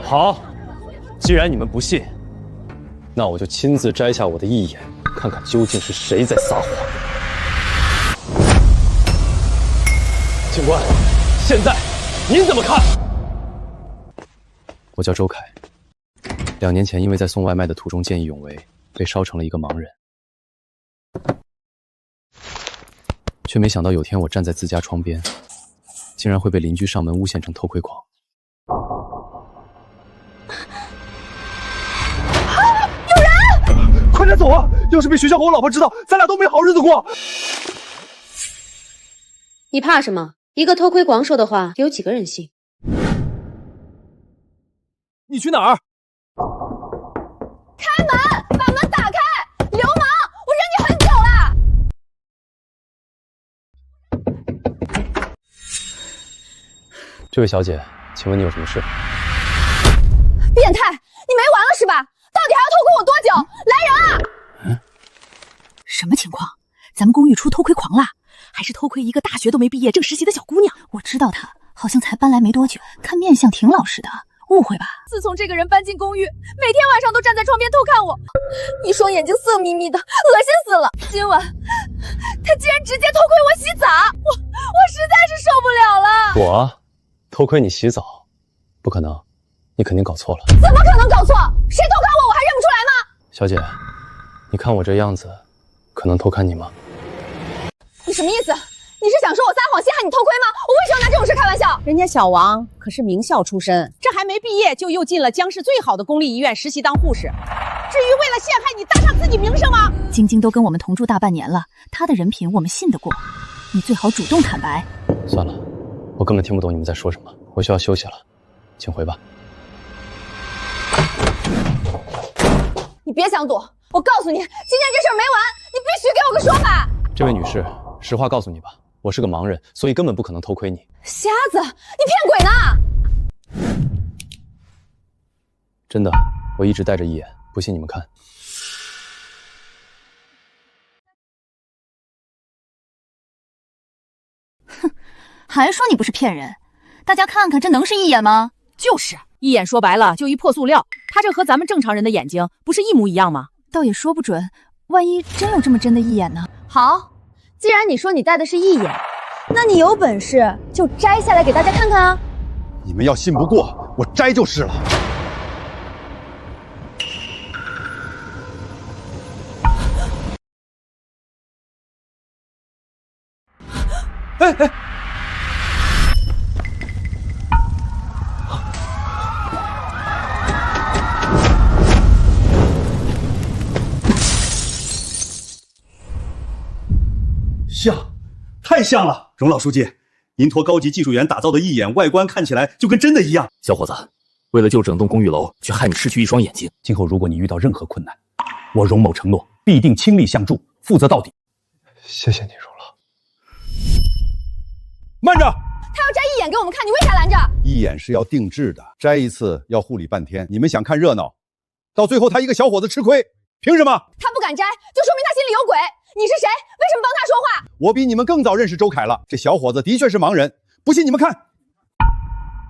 好，既然你们不信，那我就亲自摘下我的义眼，看看究竟是谁在撒谎。警官，现在您怎么看？我叫周凯，2年前因为在送外卖的途中见义勇为，被烧成了一个盲人，却没想到有天我站在自家窗边，竟然会被邻居上门诬陷成偷窥狂。快点走啊！要是被学校和我老婆知道，咱俩都没好日子过。你怕什么？一个偷窥狂说的话，有几个人信？你去哪儿？开门！把门打开！流氓！我忍你很久了。这位小姐，请问你有什么事？变态！你没完了是吧？到底还要偷窥我多久？来人啊！什么情况？咱们公寓出偷窥狂了？还是偷窥一个大学都没毕业正实习的小姑娘？我知道她好像才搬来没多久，看面相挺老实的，误会吧？自从这个人搬进公寓，每天晚上都站在窗边偷看我，一双眼睛色眯眯的，恶心死了。今晚他竟然直接偷窥我洗澡，我实在是受不了了。我偷窥你洗澡？不可能，你肯定搞错了。怎么可能搞错？谁偷看我还认不出来吗？小姐，你看我这样子，可能偷看你吗？你什么意思？你是想说我撒谎陷害你偷窥吗？我为什么拿这种事开玩笑？人家小王可是名校出身，这还没毕业就又进了江市最好的公立医院实习当护士。至于为了陷害你搭上自己名声吗？晶晶都跟我们同住大半年了，她的人品我们信得过，你最好主动坦白。算了，我根本听不懂你们在说什么，我需要休息了，请回吧。你别想躲，我告诉你，今天这事儿没完，你必须给我个说法。这位女士，实话告诉你吧，我是个盲人，所以根本不可能偷窥你。瞎子，你骗鬼呢？真的，我一直戴着义眼，不信你们看。哼，还说你不是骗人？大家看看，这能是义眼吗？就是义眼，说白了就一破塑料，他这和咱们正常人的眼睛不是一模一样吗？倒也说不准，万一真有这么真的义眼呢？好，既然你说你戴的是义眼，那你有本事就摘下来给大家看看啊！你们要信不过，我摘就是了。哎哎！像，太像了！荣老书记，您托高级技术员打造的义眼，外观看起来就跟真的一样。小伙子，为了就整栋公寓楼，却害你失去一双眼睛。今后如果你遇到任何困难，我荣某承诺必定倾力相助，负责到底。谢谢你，荣老。慢着！他要摘义眼给我们看，你为啥拦着？义眼是要定制的，摘一次要护理半天。你们想看热闹，到最后他一个小伙子吃亏，凭什么？他不敢摘，就说明他心里有鬼。你是谁？为什么帮他说话？我比你们更早认识周凯了。这小伙子的确是盲人，不信你们看。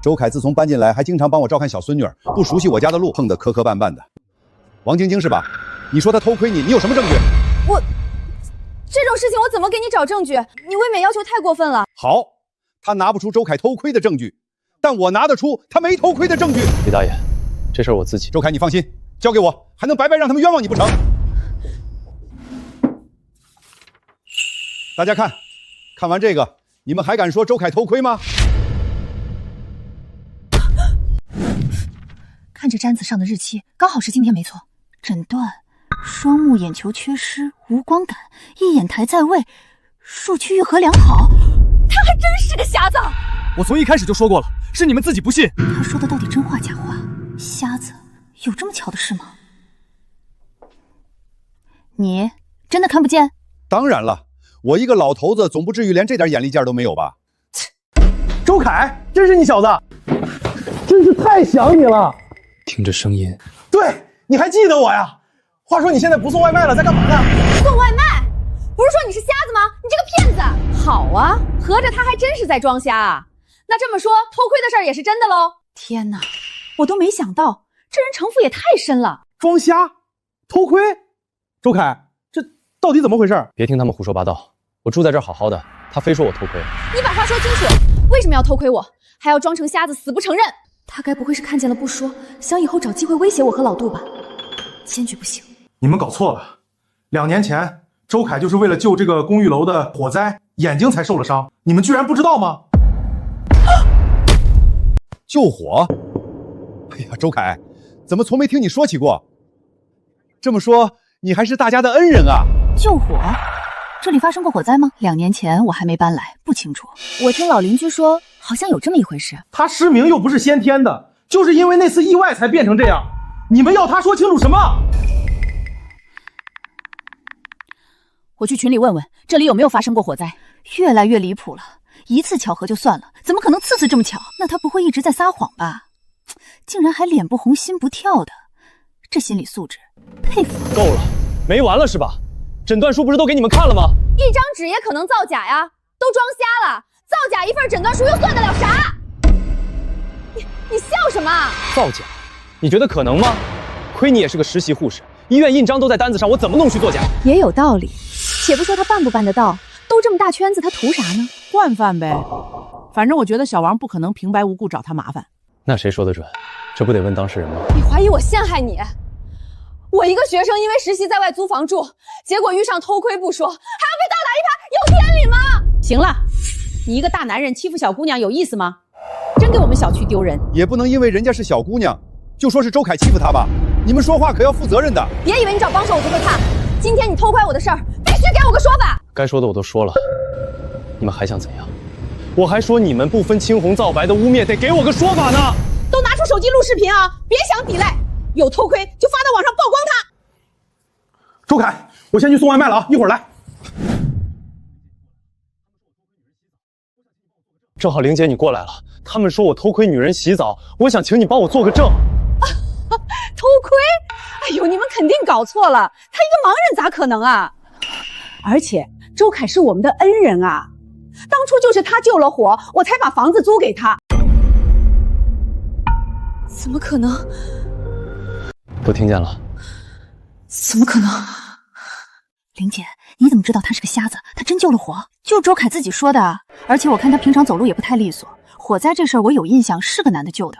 周凯自从搬进来，还经常帮我照看小孙女儿，不熟悉我家的路，碰得磕磕绊绊的。王晶晶是吧？你说他偷窥你，你有什么证据？这种事情我怎么给你找证据？你未免要求太过分了。好，他拿不出周凯偷窥的证据，但我拿得出他没偷窥的证据。李大爷，这事儿我自己。周凯，你放心，交给我，还能白白让他们冤枉你不成？大家看，看完这个，你们还敢说周凯偷窥吗？看这毡子上的日期，刚好是今天没错。诊断：双目眼球缺失，无光感，一眼台在位，数区愈合良好。他还真是个瞎子！我从一开始就说过了，是你们自己不信。他说的到底真话假话？瞎子有这么巧的事吗？你真的看不见？当然了，我一个老头子，总不至于连这点眼力见都没有吧？周凯，真是你小子，真是太想你了。听着声音，对，你还记得我呀？话说你现在不送外卖了，在干嘛呢？送外卖？不是说你是瞎子吗？你这个骗子！好啊，合着他还真是在装瞎啊。那这么说，偷窥的事儿也是真的喽？天哪，我都没想到这人城府也太深了。装瞎，偷窥，周凯，这到底怎么回事？别听他们胡说八道，我住在这儿好好的，他非说我偷窥。你把话说清楚，为什么要偷窥我？还要装成瞎子死不承认？他该不会是看见了不说，想以后找机会威胁我和老杜吧？坚决不行！你们搞错了，2年前周凯就是为了救这个公寓楼的火灾，眼睛才受了伤，你们居然不知道吗？救火？哎呀，周凯，怎么从没听你说起过？这么说，你还是大家的恩人啊！救火？这里发生过火灾吗？2年前我还没搬来，不清楚。我听老邻居说，好像有这么一回事。他失明又不是先天的，就是因为那次意外才变成这样。你们要他说清楚什么？我去群里问问，这里有没有发生过火灾？越来越离谱了，一次巧合就算了，怎么可能次次这么巧？那他不会一直在撒谎吧？竟然还脸不红心不跳的，这心理素质，佩服。够了，没完了是吧？诊断书不是都给你们看了吗？一张纸也可能造假呀，都装瞎了，造假一份诊断书又算得了啥？你笑什么？造假？你觉得可能吗？亏你也是个实习护士，医院印章都在单子上，我怎么弄去作假？也有道理，且不说他办不办得到，都这么大圈子，他图啥呢？惯犯呗。反正我觉得小王不可能平白无故找他麻烦。那谁说的准？这不得问当事人吗？你怀疑我陷害你？我一个学生因为实习在外租房住，结果遇上偷窥不说，还要被倒打一耙，有天理吗？行了，你一个大男人欺负小姑娘有意思吗？真给我们小区丢人。也不能因为人家是小姑娘，就说是周凯欺负她吧。你们说话可要负责任的。别以为你找帮手我就会怕，今天你偷窥我的事儿，必须给我个说法。该说的我都说了，你们还想怎样？我还说你们不分青红皂白的污蔑，得给我个说法呢。都拿出手机录视频啊，别想抵赖，有偷窥就发到网上曝光他。周凯，我先去送外卖了啊，一会儿来。正好玲姐你过来了，他们说我偷窥女人洗澡，我想请你帮我做个证。偷窥？哎呦，你们肯定搞错了，他一个盲人咋可能啊？而且周凯是我们的恩人啊，当初就是他救了火，我才把房子租给他。怎么可能？我听见了。怎么可能？玲姐，你怎么知道他是个瞎子？他真救了火？就周凯自己说的。而且我看他平常走路也不太利索，火灾这事儿我有印象，是个男的救的。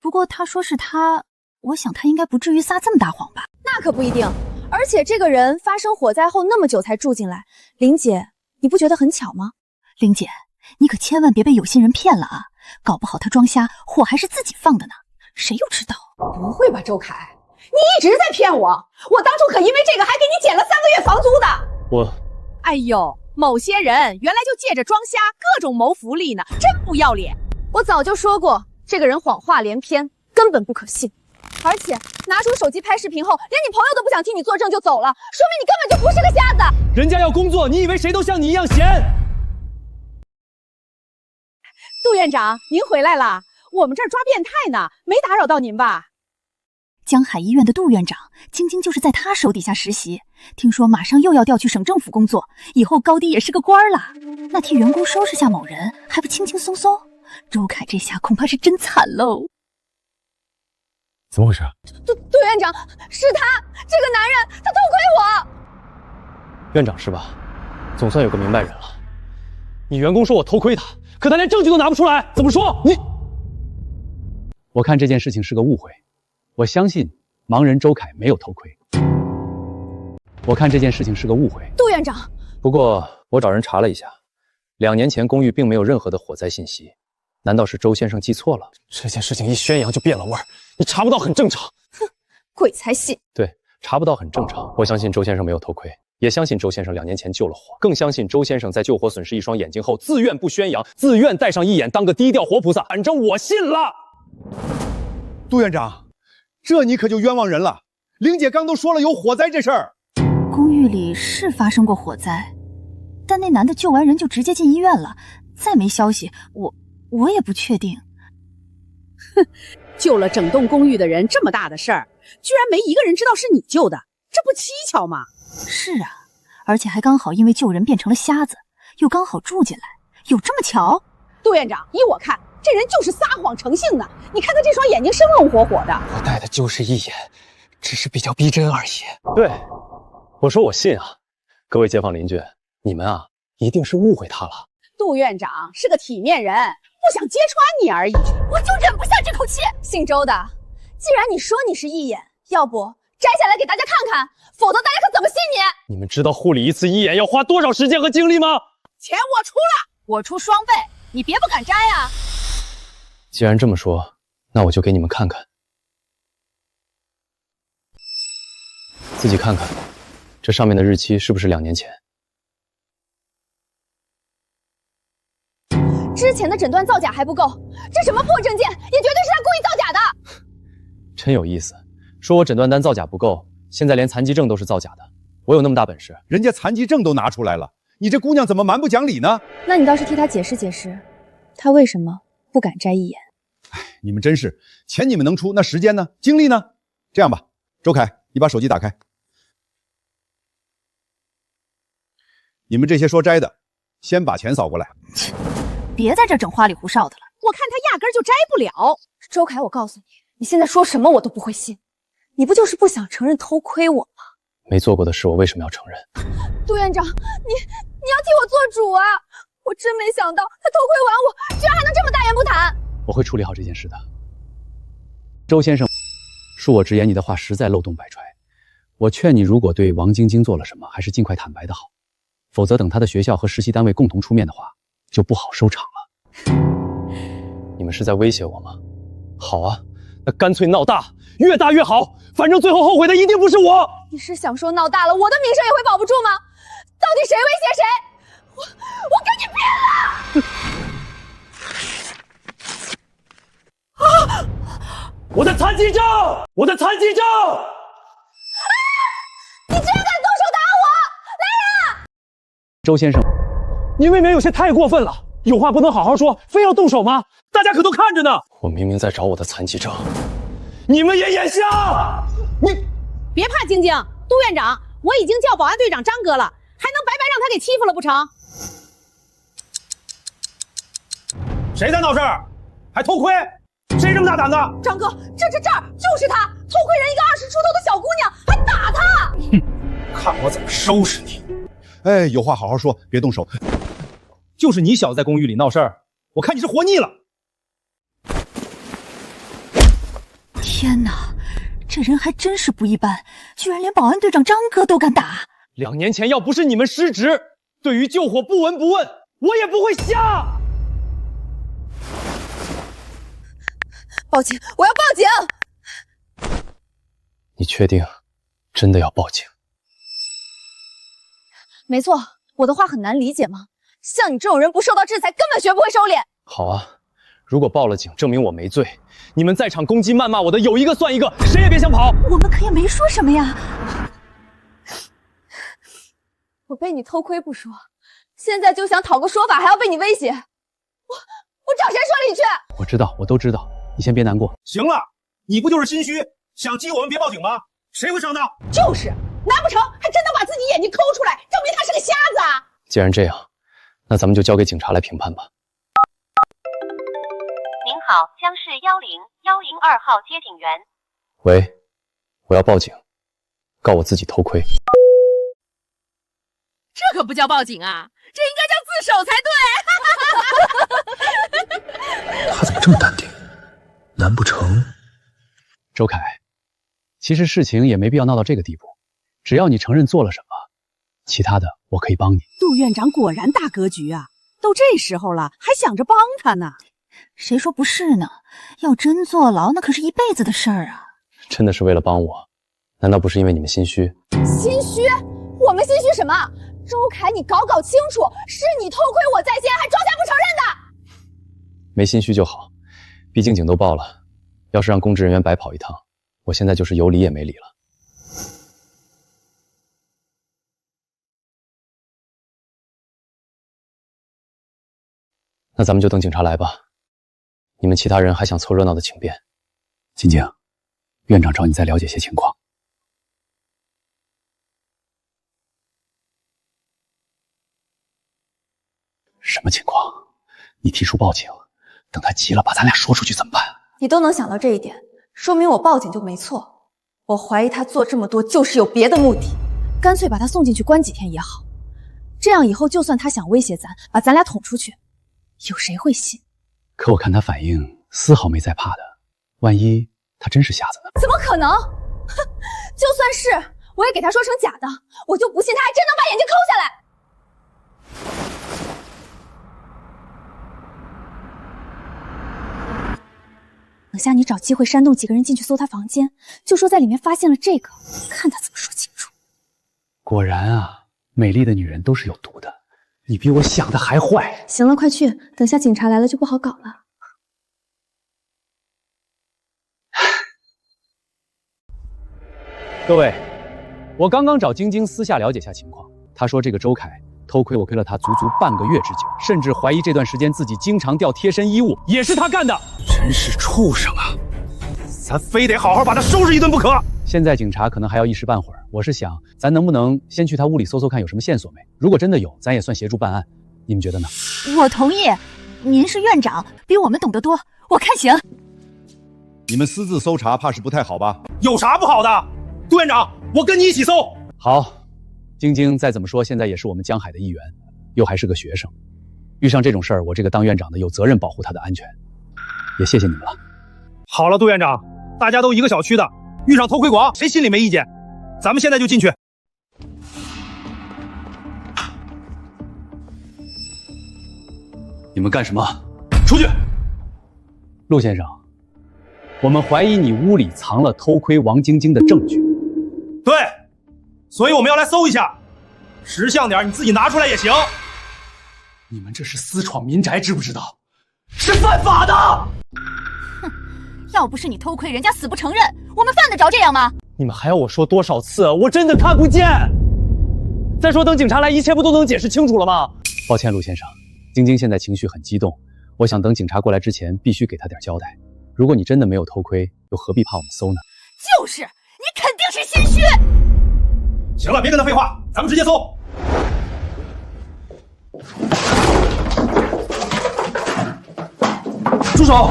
不过他说是他，我想他应该不至于撒这么大谎吧？那可不一定。而且这个人发生火灾后那么久才住进来，玲姐，你不觉得很巧吗？玲姐，你可千万别被有心人骗了啊！搞不好他装瞎，火还是自己放的呢，谁又知道？不会吧，周凯，你一直在骗我！我当初可因为这个还给你减了3个月房租的。哎呦，某些人原来就借着装瞎，各种谋福利呢，真不要脸！我早就说过，这个人谎话连篇，根本不可信。而且拿出手机拍视频后，连你朋友都不想替你作证就走了，说明你根本就不是个瞎子。人家要工作，你以为谁都像你一样闲？杜院长，您回来了，我们这儿抓变态呢，没打扰到您吧？江海医院的杜院长，晶晶就是在他手底下实习，听说马上又要调去省政府工作，以后高低也是个官儿了。那替员工收拾下某人，还不轻轻松松？周凯这下恐怕是真惨喽。怎么回事？杜院长，是他，这个男人，他偷窥我。院长是吧？总算有个明白人了。你员工说我偷窥他，可他连证据都拿不出来，怎么说？我看这件事情是个误会，我相信盲人周凯没有偷窥。我看这件事情是个误会。杜院长，不过我找人查了一下，2年前公寓并没有任何的火灾信息，难道是周先生记错了？这件事情一宣扬就变了味儿，你查不到很正常。哼，鬼才信。对，查不到很正常。我相信周先生没有偷窥，也相信周先生2年前救了火，更相信周先生在救火损失一双眼睛后，自愿不宣扬，自愿戴上一眼，当个低调活菩萨。反正我信了。杜院长，这你可就冤枉人了。玲姐刚都说了有火灾这事儿。公寓里是发生过火灾，但那男的救完人就直接进医院了，再没消息，我也不确定。哼，救了整栋公寓的人，这么大的事儿，居然没一个人知道是你救的，这不蹊跷吗？是啊，而且还刚好因为救人变成了瞎子，又刚好住进来，有这么巧？杜院长，依我看，这人就是撒谎成性的。你看他这双眼睛生龙活火的。我戴的就是一眼，只是比较逼真而已。对，我说我信啊。各位街坊邻居，你们啊，一定是误会他了。杜院长是个体面人，不想揭穿你而已。我就忍不下这口气。姓周的，既然你说你是义眼，要不摘下来给大家看看，否则大家可怎么信你？你们知道护理一次义眼要花多少时间和精力吗？钱我出了，我出双倍，你别不敢摘啊！既然这么说，那我就给你们看看，自己看看，这上面的日期是不是2年前？之前的诊断造假还不够，这什么破证件，也绝对是他故意造假的。真有意思，说我诊断单造假不够，现在连残疾证都是造假的，我有那么大本事？人家残疾证都拿出来了，你这姑娘怎么蛮不讲理呢？那你倒是替他解释解释，他为什么不敢摘一眼？你们真是，钱你们能出，那时间呢？精力呢？这样吧，周凯，你把手机打开。你们这些说摘的，先把钱扫过来。别在这整花里胡哨的了。我看他压根就摘不了。周凯，我告诉你，你现在说什么我都不会信。你不就是不想承认偷窥我吗？没做过的事，我为什么要承认？杜院长，你要替我做主啊！我真没想到他偷窥完我，居然还能这么大言不惭。我会处理好这件事的。周先生，恕我直言，你的话实在漏洞百揣。我劝你，如果对王晶晶做了什么，还是尽快坦白的好，否则等他的学校和实习单位共同出面的话，就不好收场了。你们是在威胁我吗？好啊，那干脆闹大，越大越好，反正最后后悔的一定不是我。你是想说闹大了，我的名声也会保不住吗？到底谁威胁谁？我跟你拼了！我的残疾证！我的残疾证！你居然敢动手打我！来人！周先生，您未免有些太过分了，有话不能好好说，非要动手吗？大家可都看着呢。我明明在找我的残疾证，你们也眼瞎！你别怕，晶晶，杜院长，我已经叫保安队长张哥了，还能白白让他给欺负了不成？谁在闹事儿？还偷窥？谁这么大胆子？张哥，这儿就是他偷窥人一个20出头的小姑娘，还打他！哼，看我怎么收拾你！哎，有话好好说，别动手。就是你小子在公寓里闹事儿，我看你是活腻了。天哪，这人还真是不一般，居然连保安队长张哥都敢打。2年前要不是你们失职，对于救火不闻不问，我也不会瞎。报警！我要报警！你确定真的要报警？没错，我的话很难理解吗？像你这种人不受到制裁，根本学不会收敛。好啊，如果报了警，证明我没罪，你们在场攻击谩骂我的有一个算一个，谁也别想跑。我们可也没说什么呀。我被你偷窥不说，现在就想讨个说法，还要被你威胁，我找谁说理去？我知道，我都知道，你先别难过。行了，你不就是心虚，想激我们别报警吗？谁会上当？就是，难不成还真能把自己眼睛抠出来，证明他是个瞎子啊？既然这样，那咱们就交给警察来评判吧。您好，江市10102号接警员。喂，我要报警，告我自己偷窥。这可不叫报警啊，这应该叫自首才对。他怎么这么淡定？难不成……周凯，其实事情也没必要闹到这个地步，只要你承认做了什么，其他的我可以帮你。杜院长果然大格局啊，都这时候了，还想着帮他呢。谁说不是呢？要真坐牢，那可是一辈子的事儿啊！真的是为了帮我，难道不是因为你们心虚？心虚？我们心虚什么？周凯，你搞清楚，是你偷窥我在先，还装下不承认的。没心虚就好，毕竟警都报了，要是让公职人员白跑一趟，我现在就是有理也没理了。那咱们就等警察来吧。你们其他人还想凑热闹的请便。晶晶，院长找你再了解些情况。什么情况？你提出报警，等他急了，把咱俩说出去怎么办？你都能想到这一点，说明我报警就没错。我怀疑他做这么多就是有别的目的，干脆把他送进去关几天也好。这样以后就算他想威胁咱，把咱俩捅出去，有谁会信？可我看他反应丝毫没在怕的，万一他真是瞎子呢？怎么可能？哼，就算是，我也给他说成假的，我就不信他还真能把眼睛抠下来。等下你找机会煽动几个人进去搜他房间，就说在里面发现了这个，看他怎么说清楚。果然啊，美丽的女人都是有毒的，你比我想的还坏。行了，快去，等下警察来了就不好搞了。各位，我刚刚找晶晶私下了解下情况，她说这个周凯偷窥我亏了她足足半个月之久，甚至怀疑这段时间自己经常掉贴身衣物也是他干的。真是畜生啊！咱非得好好把他收拾一顿不可。现在警察可能还要一时半会儿，我是想，咱能不能先去他屋里搜搜看有什么线索没？如果真的有，咱也算协助办案，你们觉得呢？我同意，您是院长，比我们懂得多，我看行。你们私自搜查，怕是不太好吧？有啥不好的？杜院长，我跟你一起搜。好，晶晶再怎么说，现在也是我们江海的一员，又还是个学生，遇上这种事儿，我这个当院长的有责任保护他的安全。也谢谢你们了。好了，杜院长，大家都一个小区的，遇上偷窥狂，谁心里没意见？咱们现在就进去。你们干什么？出去！陆先生，我们怀疑你屋里藏了偷窥王晶晶的证据。对，所以我们要来搜一下，识相点，你自己拿出来也行。你们这是私闯民宅，知不知道？是犯法的！哼，要不是你偷窥人家死不承认，我们犯得着这样吗？你们还要我说多少次？我真的看不见。再说等警察来，一切不都能解释清楚了吗？抱歉，陆先生，晶晶现在情绪很激动，我想等警察过来之前，必须给她点交代。如果你真的没有偷窥，又何必怕我们搜呢？就是，你肯定是心虚。行了，别跟他废话，咱们直接搜。住手！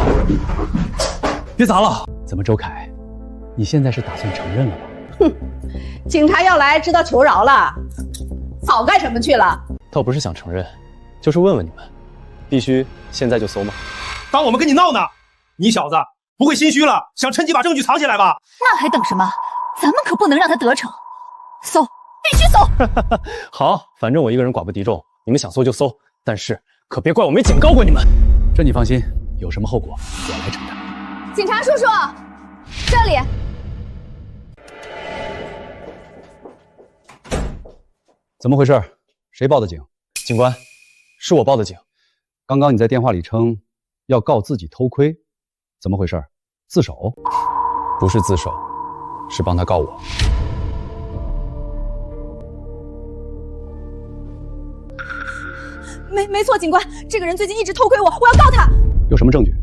别砸了！怎么，周凯，你现在是打算承认了吗？哼，警察要来，知道求饶了，早干什么去了？倒不是想承认，就是问问你们，必须现在就搜吗？当我们跟你闹呢？你小子不会心虚了，想趁机把证据藏起来吧？那还等什么？咱们可不能让他得逞。搜，必须搜！好，反正我一个人寡不敌众，你们想搜就搜，但是可别怪我没警告过你们。这你放心，有什么后果我来承担。警察叔叔，这里。怎么回事？谁报的警？警官，是我报的警。刚刚你在电话里称要告自己偷窥，怎么回事？自首？不是自首，是帮他告我。没错，警官，这个人最近一直偷窥我，我要告他。有什么证据？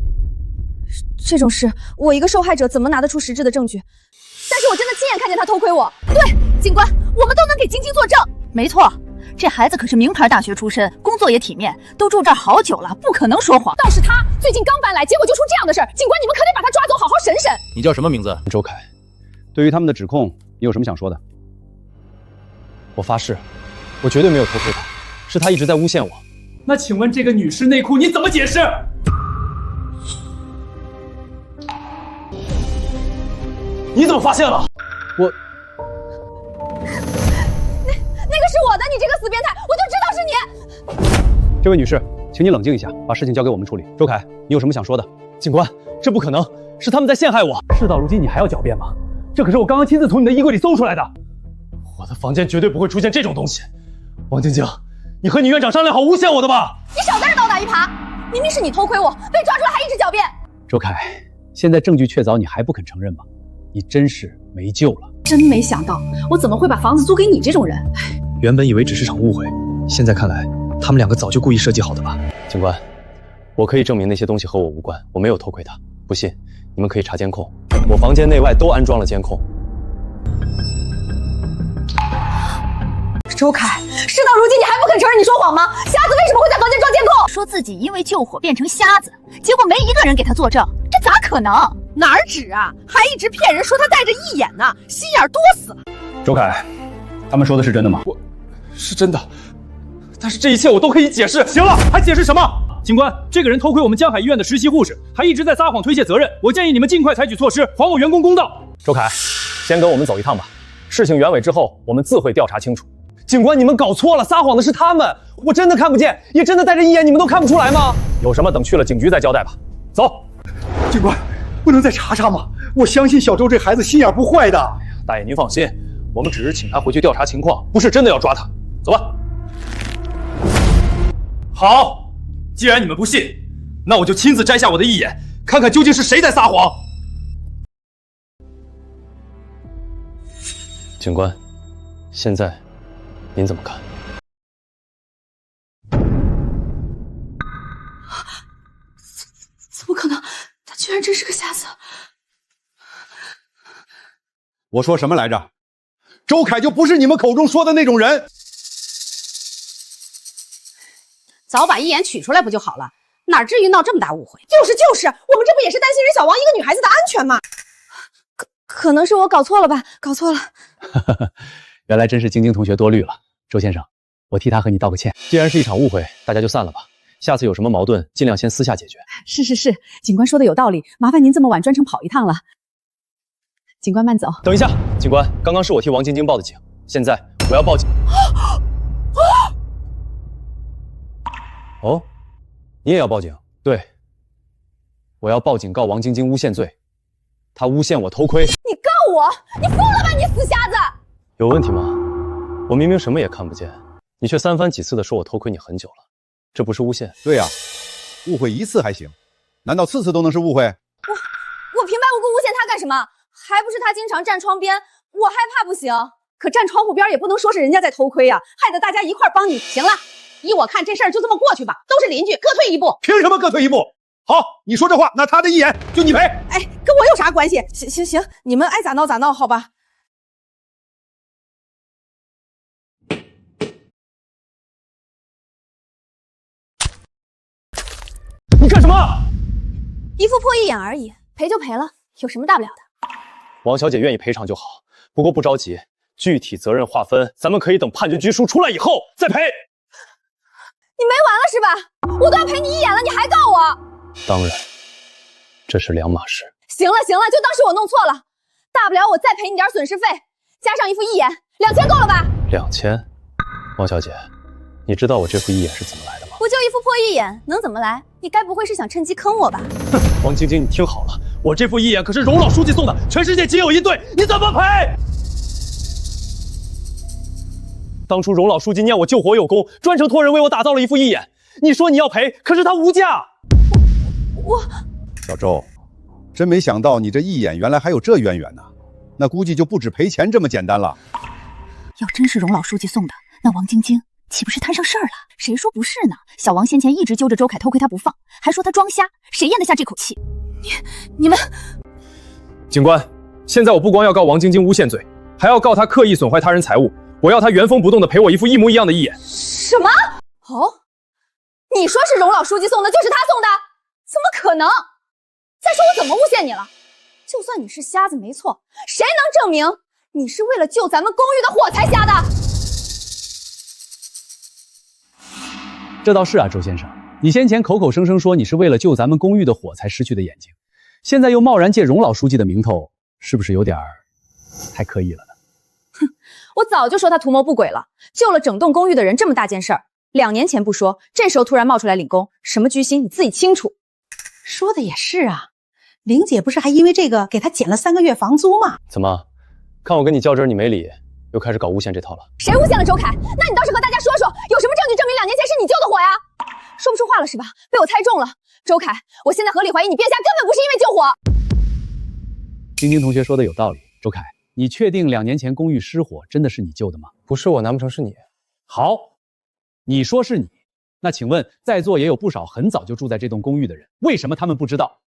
这种事，我一个受害者怎么拿得出实质的证据？但是我真的亲眼看见他偷窥我。对，警官，我们都能给晶晶作证。没错，这孩子可是名牌大学出身，工作也体面，都住这儿好久了，不可能说谎。倒是他最近刚搬来，结果就出这样的事儿，警官你们可得把他抓走，好好审审。你叫什么名字？周凯。对于他们的指控，你有什么想说的？我发誓，我绝对没有偷窥他，是他一直在诬陷我。那请问这个女士内裤你怎么解释？你怎么发现了？我……那个是我的，你这个死变态，我就知道是你。这位女士，请你冷静一下，把事情交给我们处理。周凯，你有什么想说的？警官，这不可能，是他们在陷害我。事到如今，你还要狡辩吗？这可是我刚刚亲自从你的衣柜里搜出来的。我的房间绝对不会出现这种东西。王晶晶，你和你院长商量好诬陷我的吧？你少在这倒打一耙！明明是你偷窥我，被抓出来还一直狡辩。周凯，现在证据确凿，你还不肯承认吗？你真是没救了！真没想到，我怎么会把房子租给你这种人？原本以为只是场误会，现在看来，他们两个早就故意设计好的吧？警官，我可以证明那些东西和我无关，我没有偷窥他。不信，你们可以查监控，我房间内外都安装了监控。周凯，事到如今你还不肯承认你说谎吗？瞎子为什么会在房间装监控？说自己因为救火变成瞎子，结果没一个人给他作证，这咋可能？哪儿止啊？还一直骗人说他戴着义眼呢，心眼多死了。周凯，他们说的是真的吗？是真的，但是这一切我都可以解释。行了，还解释什么？警官，这个人偷窥我们江海医院的实习护士，还一直在撒谎推卸责任。我建议你们尽快采取措施，还我员工公道。周凯，先跟我们走一趟吧。事情原委之后，我们自会调查清楚。警官，你们搞错了，撒谎的是他们，我真的看不见，也真的戴着义眼，你们都看不出来吗？有什么等去了警局再交代吧。走。警官，不能再查查吗？我相信小周这孩子心眼不坏的。大爷您放心，我们只是请他回去调查情况，不是真的要抓他。走吧。好，既然你们不信，那我就亲自摘下我的义眼，看看究竟是谁在撒谎。警官，现在您怎么看？怎么可能？他居然真是个瞎子！我说什么来着？周凯就不是你们口中说的那种人。早把义眼取出来不就好了？哪至于闹这么大误会？就是，我们这不也是担心任小王一个女孩子的安全吗？可能是我搞错了吧，搞错了。原来真是晶晶同学多虑了。周先生，我替他和你道个歉。既然是一场误会，大家就散了吧。下次有什么矛盾，尽量先私下解决。是，警官说的有道理，麻烦您这么晚专程跑一趟了。警官慢走。等一下，警官，刚刚是我替王晶晶报的警，现在我要报警。哦，你也要报警？对，我要报警告王晶晶诬陷罪，她诬陷我偷窥。你告我？你疯了吧你死瞎子！有问题吗？我明明什么也看不见，你却三番几次的说我偷窥你很久了，这不是诬陷？对呀，误会一次还行，难道次次都能是误会？我平白无故诬陷他干什么？还不是他经常站窗边，我害怕不行。可站窗户边也不能说是人家在偷窥呀，害得大家一块帮你。行了，依我看这事儿就这么过去吧，都是邻居，各退一步。凭什么各退一步？好，你说这话，那他的义眼就你赔。哎，跟我有啥关系？行，你们爱咋闹咋闹，好吧。你干什么？一副破义眼而已，赔就赔了，有什么大不了的？王小姐愿意赔偿就好，不过不着急，具体责任划分，咱们可以等判决局书出来以后再赔。你没完了是吧？我都要赔你义眼了，你还告我？当然，这是两码事。行了，就当是我弄错了，大不了我再赔你点损失费，加上一副义眼，2000够了吧？2000，王小姐，你知道我这副义眼是怎么来的吗？不就一副破义眼，能怎么来？你该不会是想趁机坑我吧？哼，王晶晶，你听好了，我这副义眼可是荣老书记送的，全世界仅有一对，你怎么赔？当初荣老书记念我救火有功，专程托人为我打造了一副义眼，你说你要赔，可是他无价。小周，真没想到你这义眼原来还有这渊源呢，那估计就不止赔钱这么简单了。要真是荣老书记送的，那王晶晶岂不是摊上事儿了？谁说不是呢？小王先前一直揪着周凯偷窥他不放，还说他装瞎，谁咽得下这口气？你们，警官，现在我不光要告王晶晶诬陷罪，还要告他刻意损坏他人财物。我要他原封不动的赔我一副一模一样的义眼。什么？哦，你说是荣老书记送的，就是他送的？怎么可能？再说我怎么诬陷你了？就算你是瞎子没错，谁能证明你是为了救咱们公寓的火才瞎的？这倒是啊，周先生，你先前口口声声说你是为了救咱们公寓的火才失去的眼睛，现在又贸然借荣老书记的名头，是不是有点太刻意了呢？哼，我早就说他图谋不轨了，救了整栋公寓的人这么大件事儿，2年前不说，这时候突然冒出来领功，什么居心你自己清楚。说的也是啊，玲姐不是还因为这个给他减了3个月房租吗？怎么，看我跟你较真你没理，又开始搞诬陷这套了？谁诬陷了周凯？那你倒是和大家说说，有什么证据证明2年前是你救的火呀？说不出话了是吧？被我猜中了。周凯，我现在合理怀疑你变瞎根本不是因为救火。晶晶同学说的有道理，周凯，你确定2年前公寓失火真的是你救的吗？不是我，难不成是你？好，你说是你，那请问在座也有不少很早就住在这栋公寓的人，为什么他们不知道？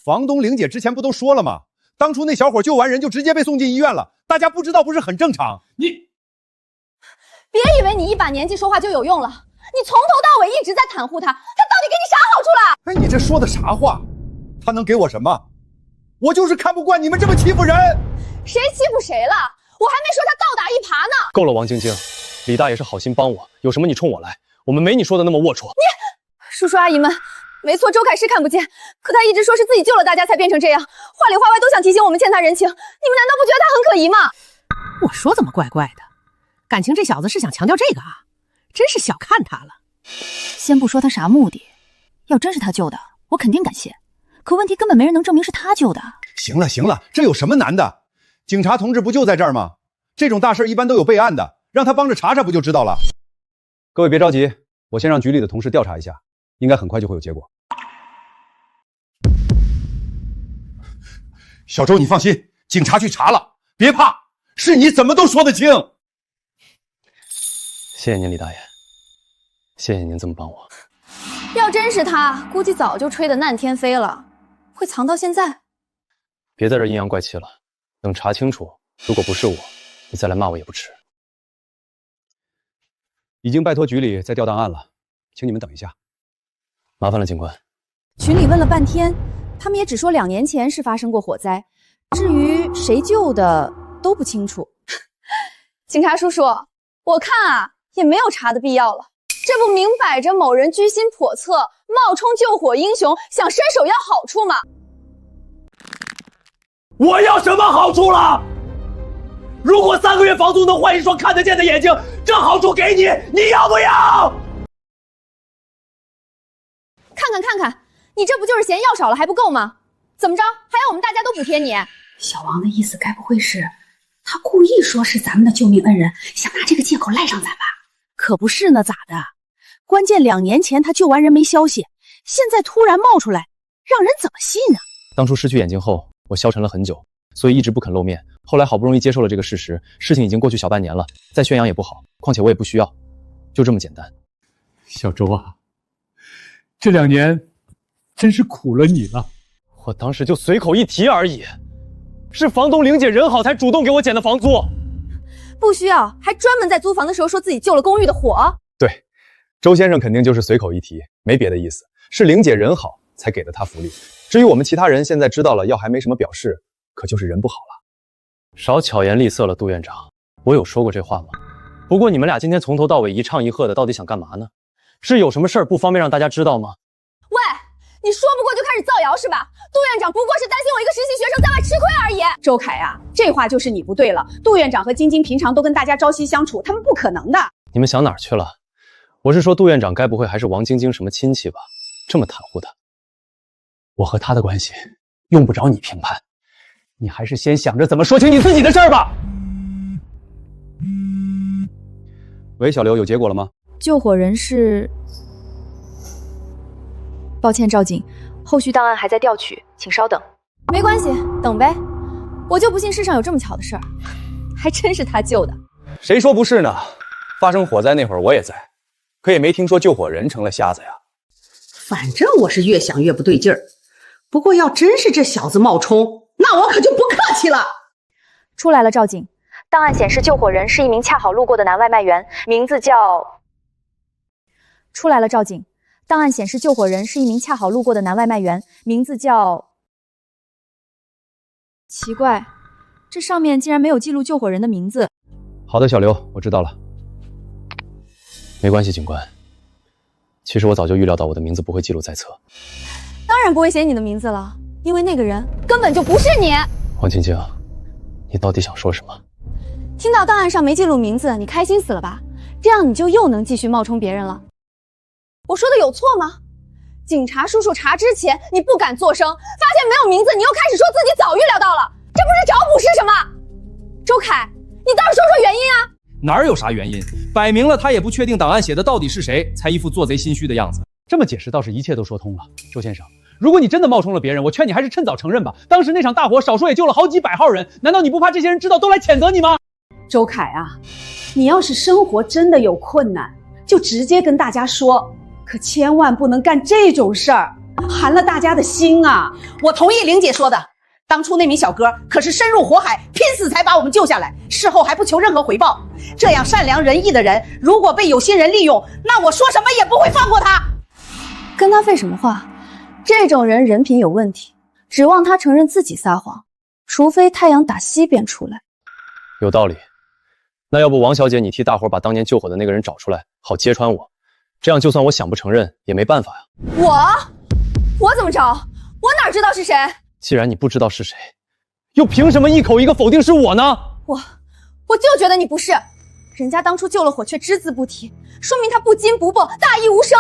房东玲姐之前不都说了吗？当初那小伙救完人就直接被送进医院了，大家不知道不是很正常？别以为你一把年纪说话就有用了，你从头到尾一直在袒护他，他到底给你啥好处了？哎，你这说的啥话？他能给我什么？我就是看不惯你们这么欺负人。谁欺负谁了？我还没说他倒打一耙呢。够了，王晶晶，李大爷是好心帮我，有什么你冲我来，我们没你说的那么龌龊。叔叔阿姨们，没错，周凯是看不见，可他一直说是自己救了大家才变成这样，话里话外都想提醒我们欠他人情，你们难道不觉得他很可疑吗？我说怎么怪怪的？感情这小子是想强调这个啊？真是小看他了。先不说他啥目的，要真是他救的，我肯定感谢。可问题根本没人能证明是他救的。行了行了，这有什么难的？警察同志不就在这儿吗？这种大事一般都有备案的，让他帮着查查不就知道了？各位别着急，我先让局里的同事调查一下，应该很快就会有结果。小周，你放心，警察去查了，别怕，是你怎么都说得清。谢谢您，李大爷，谢谢您这么帮我。要真是他，估计早就吹得漫天飞了，会藏到现在。别在这阴阳怪气了，等查清楚，如果不是我，你再来骂我也不迟。已经拜托局里在调档案了，请你们等一下。麻烦了，警官。群里问了半天，他们也只说2年前是发生过火灾，至于谁救的都不清楚。警察叔叔，我看啊，也没有查的必要了。这不明摆着某人居心叵测，冒充救火英雄，想伸手要好处吗？我要什么好处了？如果3个月房租能换一双看得见的眼睛，这好处给你，你要不要？看看，你这不就是嫌药少了还不够吗？怎么着，还要我们大家都补贴你？小王的意思该不会是他故意说是咱们的救命恩人，想拿这个借口赖上咱吧？可不是呢，咋的？关键2年前他救完人没消息，现在突然冒出来，让人怎么信啊？当初失去眼睛后，我消沉了很久，所以一直不肯露面。后来好不容易接受了这个事实，事情已经过去小半年了，再宣扬也不好，况且我也不需要，就这么简单。小周啊，这2年真是苦了你了。我当时就随口一提而已，是房东玲姐人好才主动给我减的房租。不需要，还专门在租房的时候说自己救了公寓的火。对，周先生肯定就是随口一提，没别的意思，是玲姐人好才给的他福利。至于我们其他人现在知道了，要还没什么表示，可就是人不好了。少巧言厉色了，杜院长，我有说过这话吗？不过你们俩今天从头到尾一唱一和的，到底想干嘛呢？是有什么事儿不方便让大家知道吗？喂，你说不过就开始造谣是吧？杜院长不过是担心我一个实习学生在外吃亏而已。周凯啊，这话就是你不对了。杜院长和晶晶平常都跟大家朝夕相处，他们不可能的。你们想哪儿去了？我是说杜院长该不会还是王晶晶什么亲戚吧？这么袒护他。我和他的关系用不着你评判，你还是先想着怎么说清你自己的事儿吧。喂，小刘，有结果了吗？救火人是……抱歉，赵警，后续档案还在调取，请稍等。没关系，等呗。我就不信世上有这么巧的事儿，还真是他救的。谁说不是呢？发生火灾那会儿我也在，可也没听说救火人成了瞎子呀。反正我是越想越不对劲儿。不过要真是这小子冒充，那我可就不客气了。出来了，赵警。档案显示，救火人是一名恰好路过的男外卖员，名字叫……出来了，赵警。档案显示，救火人是一名恰好路过的男外卖员，名字叫……奇怪，这上面竟然没有记录救火人的名字。好的，小刘，我知道了。没关系，警官。其实我早就预料到我的名字不会记录在册。当然不会写你的名字了，因为那个人根本就不是你。王晶晶，你到底想说什么？听到档案上没记录名字，你开心死了吧？这样你就又能继续冒充别人了。我说的有错吗？警察叔叔查之前你不敢作声，发现没有名字你又开始说自己早预料到了，这不是找补是什么？周凯，你倒是说说原因啊！哪有啥原因？摆明了他也不确定档案写的到底是谁，才一副做贼心虚的样子。这么解释倒是一切都说通了。周先生，如果你真的冒充了别人，我劝你还是趁早承认吧。当时那场大火少说也救了好几百号人，难道你不怕这些人知道都来谴责你吗？周凯啊，你要是生活真的有困难，就直接跟大家说，可千万不能干这种事儿，寒了大家的心啊。我同意玲姐说的，当初那名小哥可是深入火海，拼死才把我们救下来，事后还不求任何回报。这样善良仁义的人，如果被有心人利用，那我说什么也不会放过他。跟他废什么话？这种人人品有问题，指望他承认自己撒谎，除非太阳打西边出来。有道理。那要不王小姐，你替大伙把当年救火的那个人找出来，好揭穿我，这样就算我想不承认也没办法呀。我怎么找？我哪知道是谁？既然你不知道是谁，又凭什么一口一个否定是我呢？我就觉得你不是，人家当初救了火却只字不提，说明他不矜不薄，大义无声。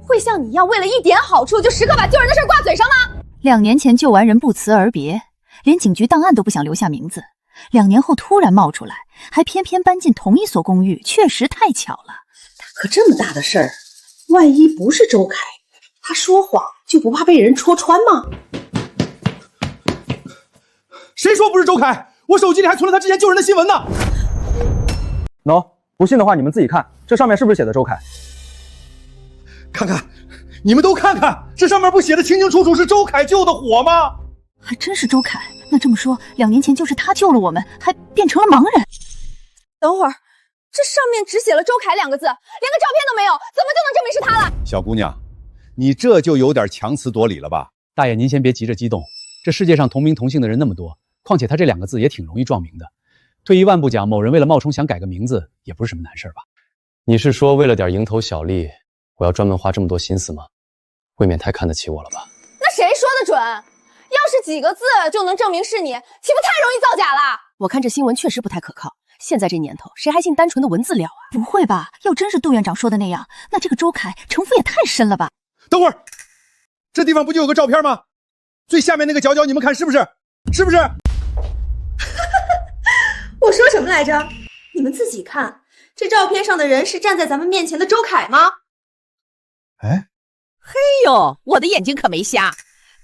会像你一样为了一点好处就时刻把救人的事挂嘴上吗？2年前救完人不辞而别，连警局档案都不想留下名字，2年后突然冒出来，还偏偏搬进同一所公寓，确实太巧了。可这么大的事儿，万一不是周凯，他说谎就不怕被人戳穿吗？谁说不是周凯？我手机里还存了他之前救人的新闻呢。不信的话你们自己看，这上面是不是写的周凯？看看，你们都看看，这上面不写的清清楚楚是周凯救的火吗？还真是周凯。那这么说，2年前就是他救了我们，还变成了盲人。等会儿，这上面只写了周凯2个字，连个照片都没有，怎么就能证明是他了？小姑娘，你这就有点强词夺理了吧？大爷，您先别急着激动，这世界上同名同姓的人那么多，况且他这2个字也挺容易撞名的。退一万步讲，某人为了冒充想改个名字，也不是什么难事吧？你是说为了点蝇头小利，我要专门花这么多心思吗？未免太看得起我了吧？那谁说的准？要是几个字就能证明是你，岂不太容易造假了？我看这新闻确实不太可靠。现在这年头，谁还信单纯的文字料啊？不会吧？要真是杜院长说的那样，那这个周凯城府也太深了吧？等会儿，这地方不就有个照片吗？最下面那个角角，你们看是不是？是不是？我说什么来着？你们自己看，这照片上的人是站在咱们面前的周凯吗？嘿呦，我的眼睛可没瞎，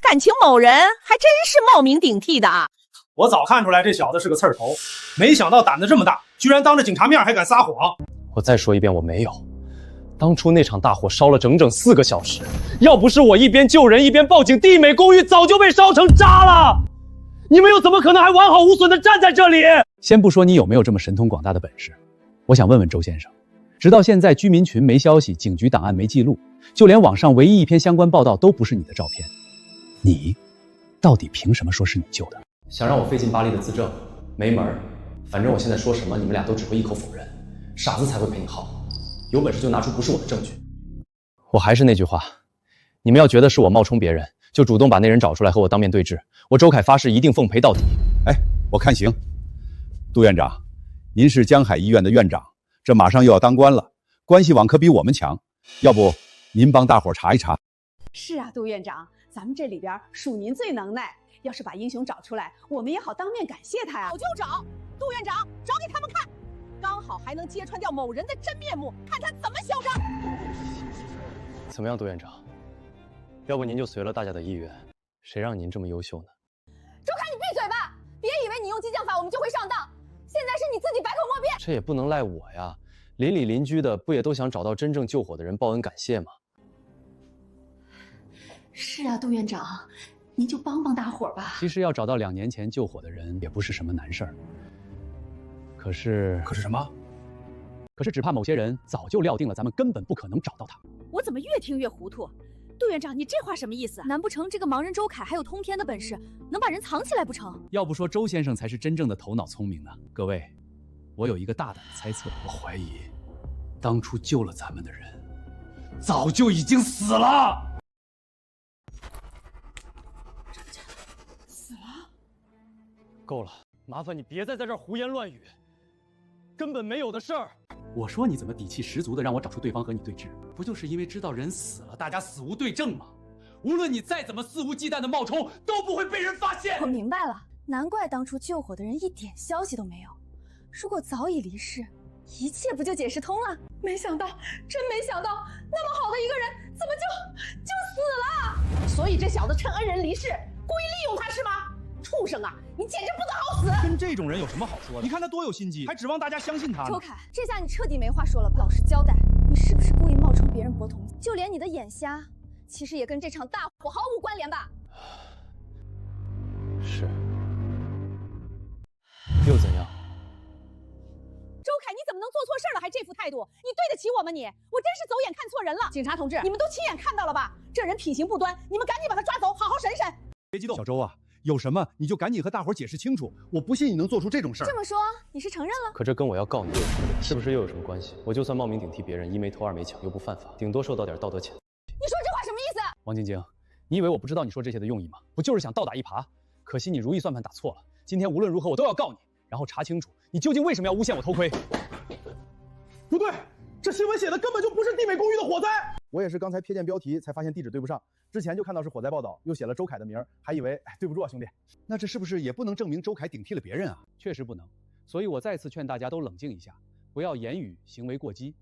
感情某人还真是冒名顶替的啊！我早看出来这小子是个刺儿头，没想到胆子这么大，居然当着警察面还敢撒谎。我再说一遍，我没有。当初那场大火烧了整整4个小时，要不是我一边救人一边报警，地美公寓早就被烧成渣了。你们又怎么可能还完好无损地站在这里？先不说你有没有这么神通广大的本事，我想问问周先生，直到现在居民群没消息，警局档案没记录，就连网上唯一一篇相关报道都不是你的照片，你到底凭什么说是你救的？想让我费劲巴力的自证，没门儿。反正我现在说什么，你们俩都只会一口否认，傻子才会陪你耗。有本事就拿出不是我的证据。我还是那句话，你们要觉得是我冒充别人，就主动把那人找出来和我当面对质。我周凯发誓一定奉陪到底。哎，我看行。杜院长，您是江海医院的院长，这马上又要当官了，关系网可比我们强，要不您帮大伙查一查？是啊，杜院长，咱们这里边属您最能耐。要是把英雄找出来，我们也好当面感谢他呀。找就找，杜院长，找给他们看，刚好还能揭穿掉某人的真面目，看他怎么嚣张。怎么样，杜院长？要不您就随了大家的意愿，谁让您这么优秀呢？周凯，你闭嘴吧！别以为你用激将法我们就会上当，现在是你自己百口莫辩。这也不能赖我呀，邻里邻居的不也都想找到真正救火的人报恩感谢吗？是啊，杜院长，您就帮帮大伙儿吧。其实要找到2年前救火的人也不是什么难事儿，可是什么？可是只怕某些人早就料定了咱们根本不可能找到他。我怎么越听越糊涂？杜院长，你这话什么意思？难不成这个盲人周凯还有通天的本事，能把人藏起来不成？要不说周先生才是真正的头脑聪明呢。各位，我有一个大胆的猜测，我怀疑当初救了咱们的人早就已经死了。死了？够了，麻烦你别再在这儿胡言乱语，根本没有的事儿。我说你怎么底气十足的让我找出对方和你对峙，不就是因为知道人死了，大家死无对证吗？无论你再怎么肆无忌惮的冒充，都不会被人发现。我明白了，难怪当初救火的人一点消息都没有。如果早已离世，一切不就解释通了？没想到，真没想到，那么好的一个人，怎么就死了？所以这小子趁恩人离世，故意利用他是吗？畜生啊！你简直不得好死！跟这种人有什么好说的？你看他多有心机，还指望大家相信他呢。周凯，这下你彻底没话说了吧？老实交代，你是不是故意冒充别人博同情？就连你的眼瞎，其实也跟这场大火毫无关联吧？是。又怎样？周凯，你怎么能做错事了还这副态度？你对得起我吗你？我真是走眼看错人了。警察同志，你们都亲眼看到了吧？这人品行不端，你们赶紧把他抓走，好好审审。别激动，小周啊，有什么你就赶紧和大伙解释清楚。我不信你能做出这种事儿。这么说，你是承认了？可这跟我要告你有什么联系？是不是又有什么关系？我就算冒名顶替别人，一没偷二没抢，又不犯法，顶多受到点道德谴。你说这话什么意思？王晶晶，你以为我不知道你说这些的用意吗？不就是想倒打一耙？可惜你如意算盘打错了。今天无论如何我都要告你，然后查清楚你究竟为什么要诬陷我偷窥。不对，这新闻写的根本就不是地美公寓的火灾。我也是刚才瞥见标题才发现地址对不上，之前就看到是火灾报道，又写了周凯的名，还以为对不住啊兄弟。那这是不是也不能证明周凯顶替了别人啊？确实不能，所以我再次劝大家都冷静一下，不要言语行为过激。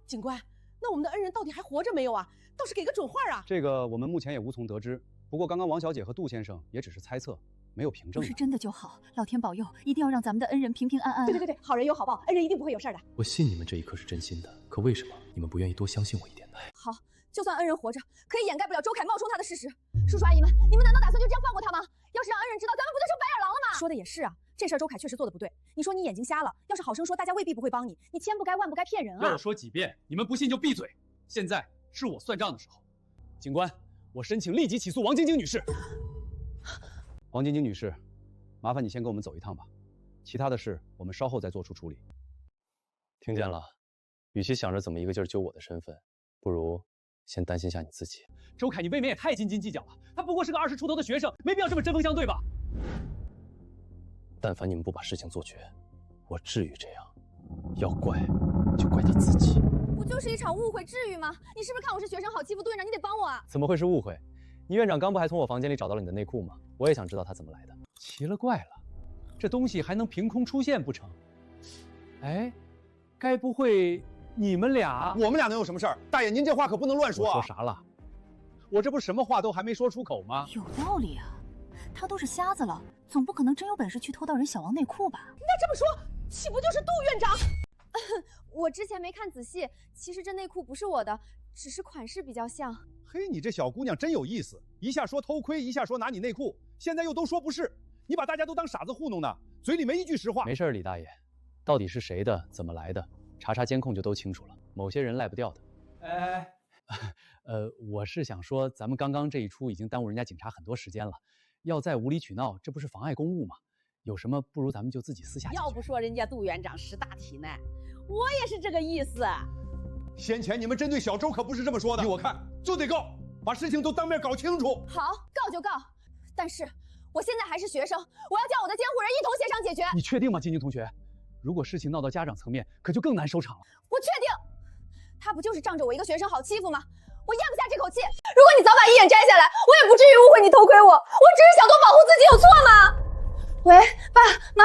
警官，那我们的恩人到底还活着没有啊？倒是给个准话啊！这个我们目前也无从得知，不过刚刚王小姐和杜先生也只是猜测，没有凭证。不是真的就好，老天保佑，一定要让咱们的恩人平平安安。对，好人有好报，恩人一定不会有事的。我信你们这一刻是真心的，可为什么你们不愿意多相信我一点呢？好，就算恩人活着，可以掩盖不了周凯冒充他的事实。叔叔阿姨们，你们难道打算就这样放过他吗？要是让恩人知道，咱们不就成白眼狼了吗？说的也是啊，这事儿周凯确实做的不对。你说你眼睛瞎了，要是好生说，大家未必不会帮你。你千不该万不该骗人啊！要我说几遍，你们不信就闭嘴。现在是我算账的时候。警官，我申请立即起诉王晶晶女士。王晶晶女士，麻烦你先跟我们走一趟吧，其他的事我们稍后再做出处理。听见了，与其想着怎么一个劲儿揪我的身份，不如先担心下你自己。周凯，你未免也太斤斤计较了，他不过是个20出头的学生，没必要这么针锋相对吧？但凡你们不把事情做绝，我至于这样？要怪就怪他自己。不就是一场误会，至于吗？你是不是看我是学生好欺负？杜院长，你得帮我啊！怎么会是误会？倪院长刚不还从我房间里找到了你的内裤吗？我也想知道他怎么来的。奇了怪了，这东西还能凭空出现不成？哎，该不会你们俩？我们俩能有什么事儿？大爷，您这话可不能乱说啊！我说啥了？我这不什么话都还没说出口吗？有道理啊，他都是瞎子了，总不可能真有本事去偷到人小王内裤吧？那这么说，岂不就是杜院长？我之前没看仔细，其实这内裤不是我的，只是款式比较像。嘿，你这小姑娘真有意思，一下说偷窥，一下说拿你内裤，现在又都说不是，你把大家都当傻子糊弄呢，嘴里没一句实话。没事，李大爷，到底是谁的，怎么来的，查监控就都清楚了。某些人赖不掉的。我是想说，咱们刚刚这一出已经耽误人家警察很多时间了，要再无理取闹，这不是妨碍公务吗？有什么不如咱们就自己私下解决。要不说人家杜院长识大体呢，我也是这个意思。先前你们针对小周可不是这么说的，依我看就得告，把事情都当面搞清楚。好，告就告，但是我现在还是学生，我要叫我的监护人一同协商解决。你确定吗，晶晶同学？如果事情闹到家长层面，可就更难收场了。我确定，他不就是仗着我一个学生好欺负吗？我咽不下这口气。如果你早把一眼摘下来，我也不至于误会你偷窥我。我只是想多保护自己，有错吗？喂，爸妈，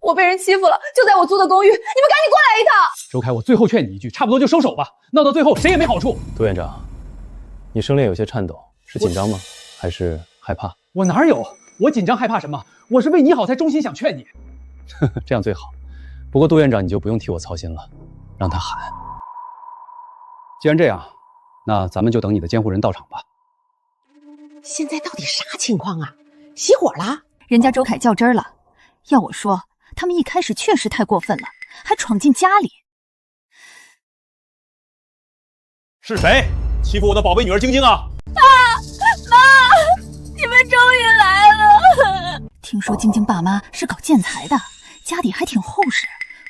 我被人欺负了，就在我租的公寓，你们赶紧过来一趟。周凯，我最后劝你一句，差不多就收手吧，闹到最后谁也没好处。杜院长，你声链有些颤抖，是紧张吗？还是害怕？我哪有？我紧张害怕什么？我是为你好才衷心想劝你。这样最好。不过杜院长你就不用替我操心了，让他喊。既然这样，那咱们就等你的监护人到场吧。现在到底啥情况啊？熄火了？人家周凯较真儿了。要我说，他们一开始确实太过分了，还闯进家里。是谁欺负我的宝贝女儿晶晶啊？妈，你们终于来了。听说晶晶爸妈是搞建材的，家底还挺厚实，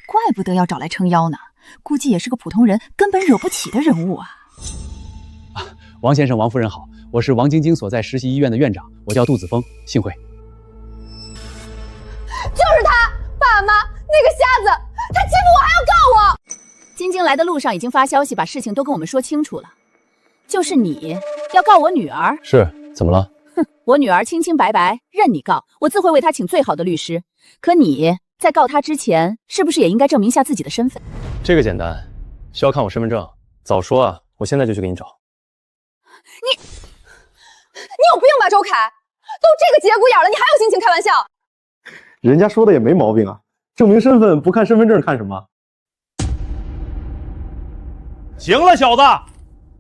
怪不得要找来撑腰呢。估计也是个普通人根本惹不起的人物啊。王先生、王夫人好，我是王晶晶所在实习医院的院长，我叫杜子峰，幸会。就是他，爸妈，那个瞎子，他欺负我还要告我。晶晶来的路上已经发消息，把事情都跟我们说清楚了。就是你要告我女儿？是，怎么了？哼，我女儿清清白白，任你告，我自会为她请最好的律师。可你在告她之前，是不是也应该证明一下自己的身份？这个简单，需要看我身份证。早说啊，我现在就去给你找。你有病吧，周凯？都这个节骨眼了，你还有心情开玩笑？人家说的也没毛病啊，证明身份不看身份证看什么？行了，小子，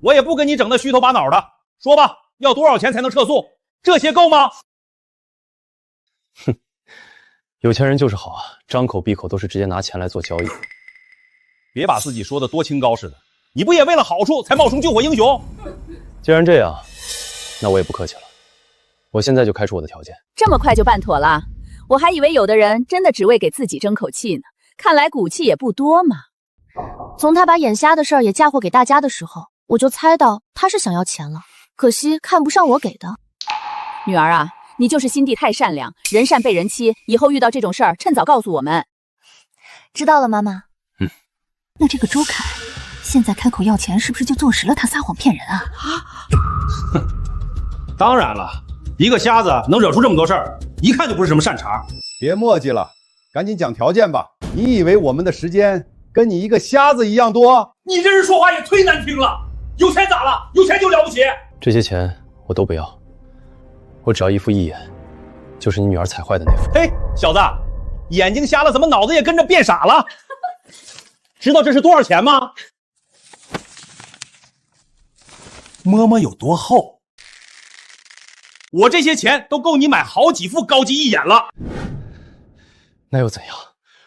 我也不跟你整那虚头巴脑的，说吧，要多少钱才能撤诉？这些够吗？有钱人就是好啊，张口闭口都是直接拿钱来做交易。别把自己说的多清高似的，你不也为了好处才冒充救火英雄？既然这样，那我也不客气了，我现在就开出我的条件。这么快就办妥了？我还以为有的人真的只为给自己争口气呢，看来骨气也不多嘛。从他把眼瞎的事儿也嫁祸给大家的时候，我就猜到他是想要钱了，可惜看不上我给的。女儿啊，你就是心地太善良，人善被人欺，以后遇到这种事儿，趁早告诉我们。知道了，妈妈。那这个周凯现在开口要钱，是不是就坐实了他撒谎骗人啊？当然了，一个瞎子能惹出这么多事儿，一看就不是什么善茬。别磨叽了，赶紧讲条件吧。你以为我们的时间跟你一个瞎子一样多？你这人说话也忒难听了。有钱咋了？有钱就了不起？这些钱我都不要，我只要一副义眼，就是你女儿踩坏的那副。嘿，小子，眼睛瞎了，怎么脑子也跟着变傻了？知道这是多少钱吗？摸摸有多厚？我这些钱都够你买好几副高级义眼了。那又怎样？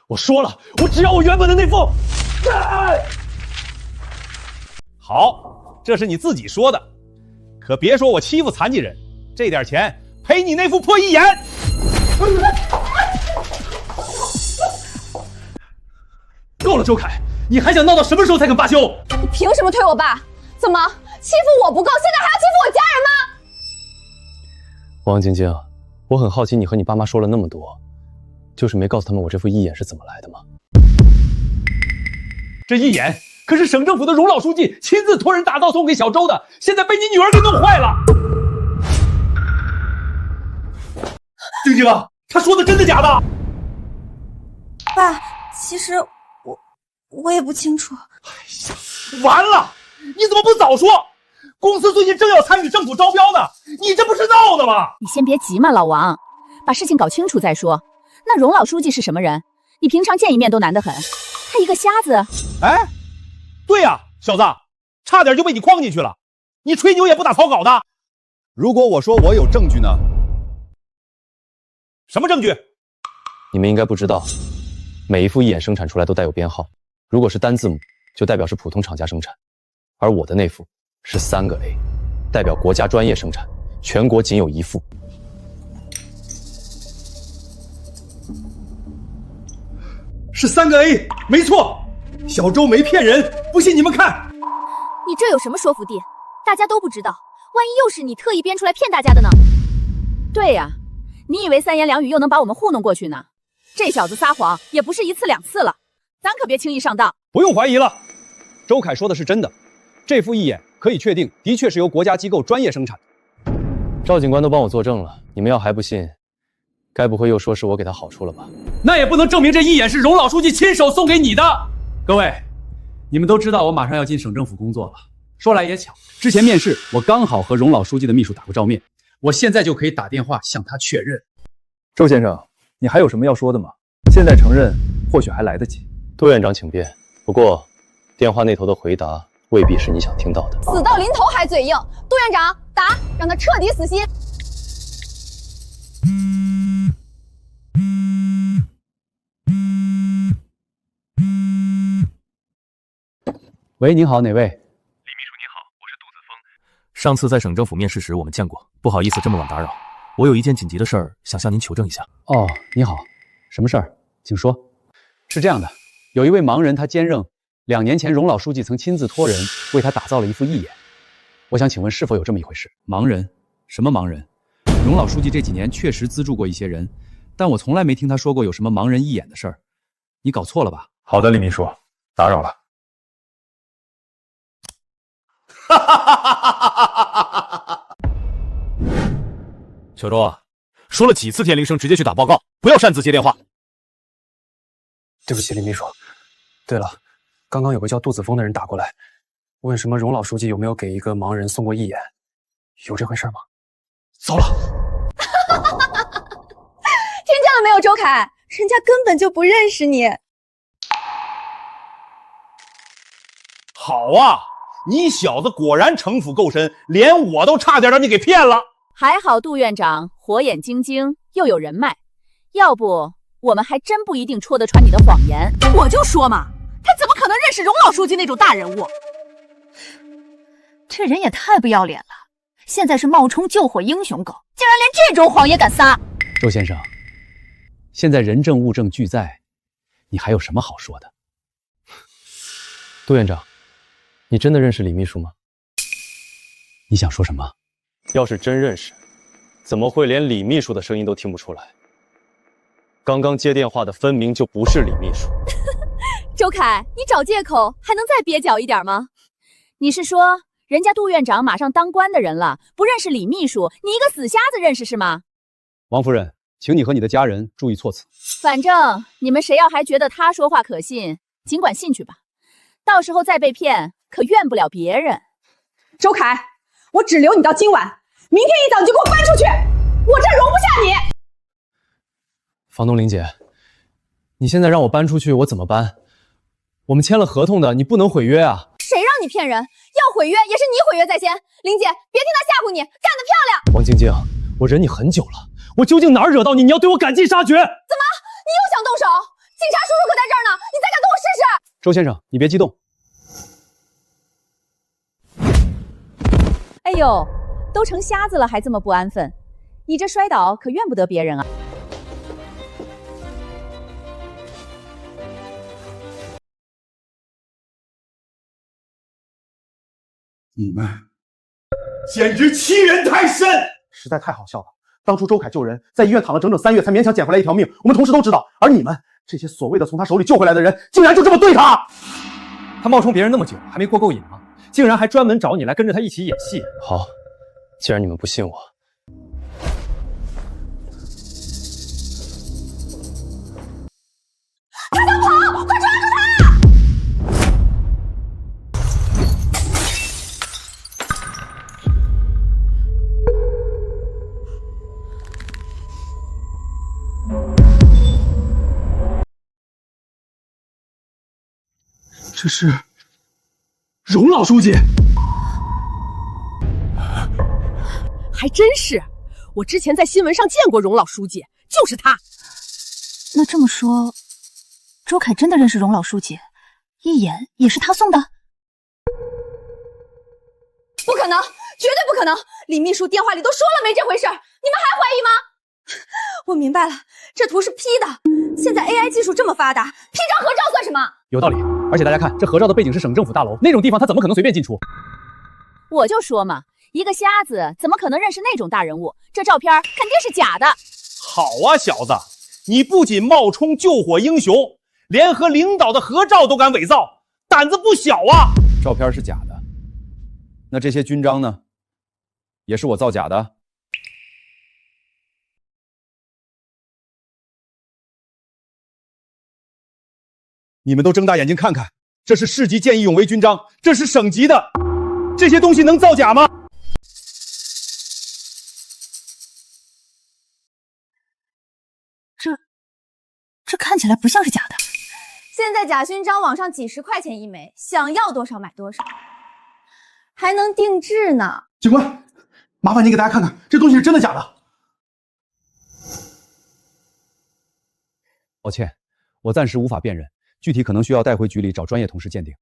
我说了，我只要我原本的那副。好，这是你自己说的，可别说我欺负残疾人，这点钱赔你那副破义眼。够了，周凯，你还想闹到什么时候才肯罢休？你凭什么推我爸？怎么欺负我不够，现在还要欺负我家人吗？王晶晶，我很好奇，你和你爸妈说了那么多，就是没告诉他们我这副义眼是怎么来的吗？这义眼可是省政府的荣老书记亲自托人打造送给小周的，现在被你女儿给弄坏了。晶晶啊，他说的真的假的？爸，其实我也不清楚。完了，你怎么不早说？公司最近正要参与政府招标呢，你这不是闹的吗？你先别急嘛，老王，把事情搞清楚再说。那荣老书记是什么人？你平常见一面都难得很，他一个瞎子。哎，对呀，小子，差点就被你诓进去了。你吹牛也不打草稿的。如果我说我有证据呢？什么证据？你们应该不知道，每一副义眼生产出来都带有编号，如果是单字母，就代表是普通厂家生产，而我的那副是3个 A， 代表国家专业生产，全国仅有1副。是3个 A， 没错，小周没骗人，不信你们看。你这有什么说服力？大家都不知道，万一又是你特意编出来骗大家的呢？对呀，你以为3言2语又能把我们糊弄过去呢？这小子撒谎也不是1次2次了，咱可别轻易上当。不用怀疑了，周凯说的是真的，这副义眼可以确定的确是由国家机构专业生产的。赵警官都帮我作证了，你们要还不信，该不会又说是我给他好处了吧？那也不能证明这义眼是荣老书记亲手送给你的。各位，你们都知道我马上要进省政府工作了。说来也巧，之前面试我刚好和荣老书记的秘书打过照面，我现在就可以打电话向他确认。周先生，你还有什么要说的吗？现在承认或许还来得及。杜院长请便。不过，电话那头的回答未必是你想听到的。死到临头还嘴硬，杜院长打，让他彻底死心。喂，您好，哪位？上次在省政府面试时我们见过，不好意思这么晚打扰，我有一件紧急的事儿想向您求证一下。哦，你好，什么事儿？请说。是这样的，有一位盲人，他兼任2年前荣老书记曾亲自托人为他打造了一副义眼，我想请问是否有这么一回事？盲人？什么盲人？荣老书记这几年确实资助过一些人，但我从来没听他说过有什么盲人义眼的事儿，你搞错了吧？好的，李秘书，打扰了。小周啊，说了几次天铃声，直接去打报告，不要擅自接电话。对不起，李秘书。对了，刚刚有个叫杜子峰的人打过来，问什么荣老书记有没有给一个盲人送过义眼，有这回事吗？糟了！听见了没有，周凯，人家根本就不认识你。好啊，你小子果然城府够深，连我都差点让你给骗了。还好杜院长火眼金睛，又有人脉，要不我们还真不一定戳得穿你的谎言。我就说嘛，他怎么可能认识荣老书记那种大人物？这人也太不要脸了！现在是冒充救火英雄狗，竟然连这种谎也敢撒！周先生，现在人证物证俱在，你还有什么好说的？杜院长，你真的认识李秘书吗？你想说什么？要是真认识，怎么会连李秘书的声音都听不出来？刚刚接电话的分明就不是李秘书。周凯，你找借口还能再蹩脚一点吗？你是说人家杜院长马上当官的人了，不认识李秘书，你一个死瞎子认识是吗？王夫人，请你和你的家人注意措辞。反正你们谁要还觉得他说话可信，尽管信去吧，到时候再被骗，可怨不了别人。周凯，我只留你到今晚，明天一早你就给我搬出去，我这容不下你。房东林姐，你现在让我搬出去，我怎么搬？我们签了合同的，你不能毁约啊！谁让你骗人？要毁约也是你毁约在先。林姐，别听他吓唬你，干得漂亮！王晶晶，我忍你很久了，我究竟哪儿惹到你？你要对我赶尽杀绝？怎么？你又想动手？警察叔叔可在这儿呢，你再敢跟我试试？周先生，你别激动。哎呦，都成瞎子了还这么不安分，你这摔倒可怨不得别人啊！你们简直欺人太甚，实在太好笑了。当初周凯救人，在医院躺了整整3月，才勉强捡回来一条命，我们同事都知道。而你们这些所谓的从他手里救回来的人，竟然就这么对他！他冒充别人那么久，还没过够瘾吗？竟然还专门找你来跟着他一起演戏。好，既然你们不信我，他想跑，快抓住他！这是荣老书记，还真是，我之前在新闻上见过荣老书记，就是他。那这么说，周凯真的认识荣老书记，一眼也是他送的？不可能，绝对不可能！李秘书电话里都说了没这回事，你们还怀疑吗？我明白了，这图是 P 的。现在 AI 技术这么发达，P 张合照算什么？有道理。而且大家看，这合照的背景是省政府大楼，那种地方他怎么可能随便进出？我就说嘛，一个瞎子怎么可能认识那种大人物？这照片肯定是假的。好啊，小子，你不仅冒充救火英雄，连和领导的合照都敢伪造，胆子不小啊！照片是假的，那这些军章呢？也是我造假的？你们都睁大眼睛看看，这是市级见义勇为军章，这是省级的，这些东西能造假吗？这看起来不像是假的。现在假勋章网上几10块钱一枚，想要多少买多少，还能定制呢。警官，麻烦您给大家看看，这东西是真的假的？抱歉，我暂时无法辨认。具体可能需要带回局里找专业同事鉴定。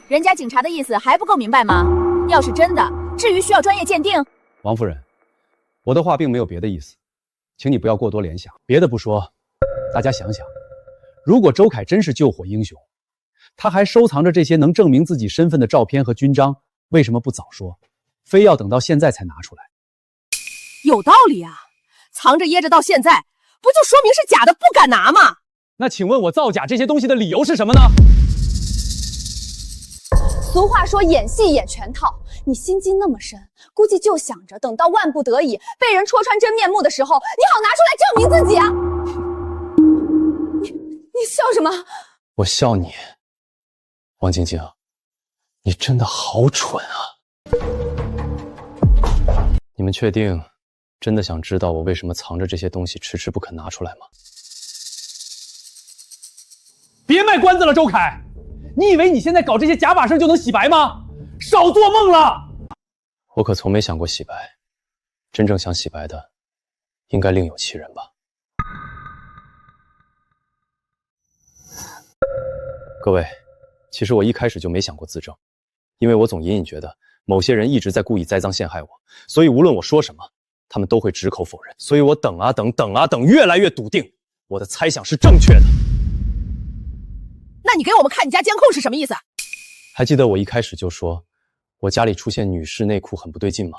人家警察的意思还不够明白吗？要是真的，至于需要专业鉴定？王夫人，我的话并没有别的意思，请你不要过多联想。别的不说，大家想想，如果周凯真是救火英雄，他还收藏着这些能证明自己身份的照片和军章，为什么不早说，非要等到现在才拿出来？有道理啊。藏着掖着到现在，不就说明是假的，不敢拿吗？那请问我造假这些东西的理由是什么呢？俗话说演戏演全套，你心机那么深，估计就想着等到万不得已被人戳穿真面目的时候，你好拿出来证明自己啊！你笑什么？我笑你，王晶晶，你真的好蠢啊！你们确定真的想知道我为什么藏着这些东西迟迟不肯拿出来吗？别卖关子了，周凯，你以为你现在搞这些假把式就能洗白吗？少做梦了！我可从没想过洗白，真正想洗白的，应该另有其人吧。各位，其实我一开始就没想过自证，因为我总隐隐觉得某些人一直在故意栽赃陷害我，所以无论我说什么，他们都会矢口否认。所以我等啊等，等啊等，越来越笃定我的猜想是正确的。那你给我们看你家监控是什么意思？还记得我一开始就说我家里出现女士内裤很不对劲吗？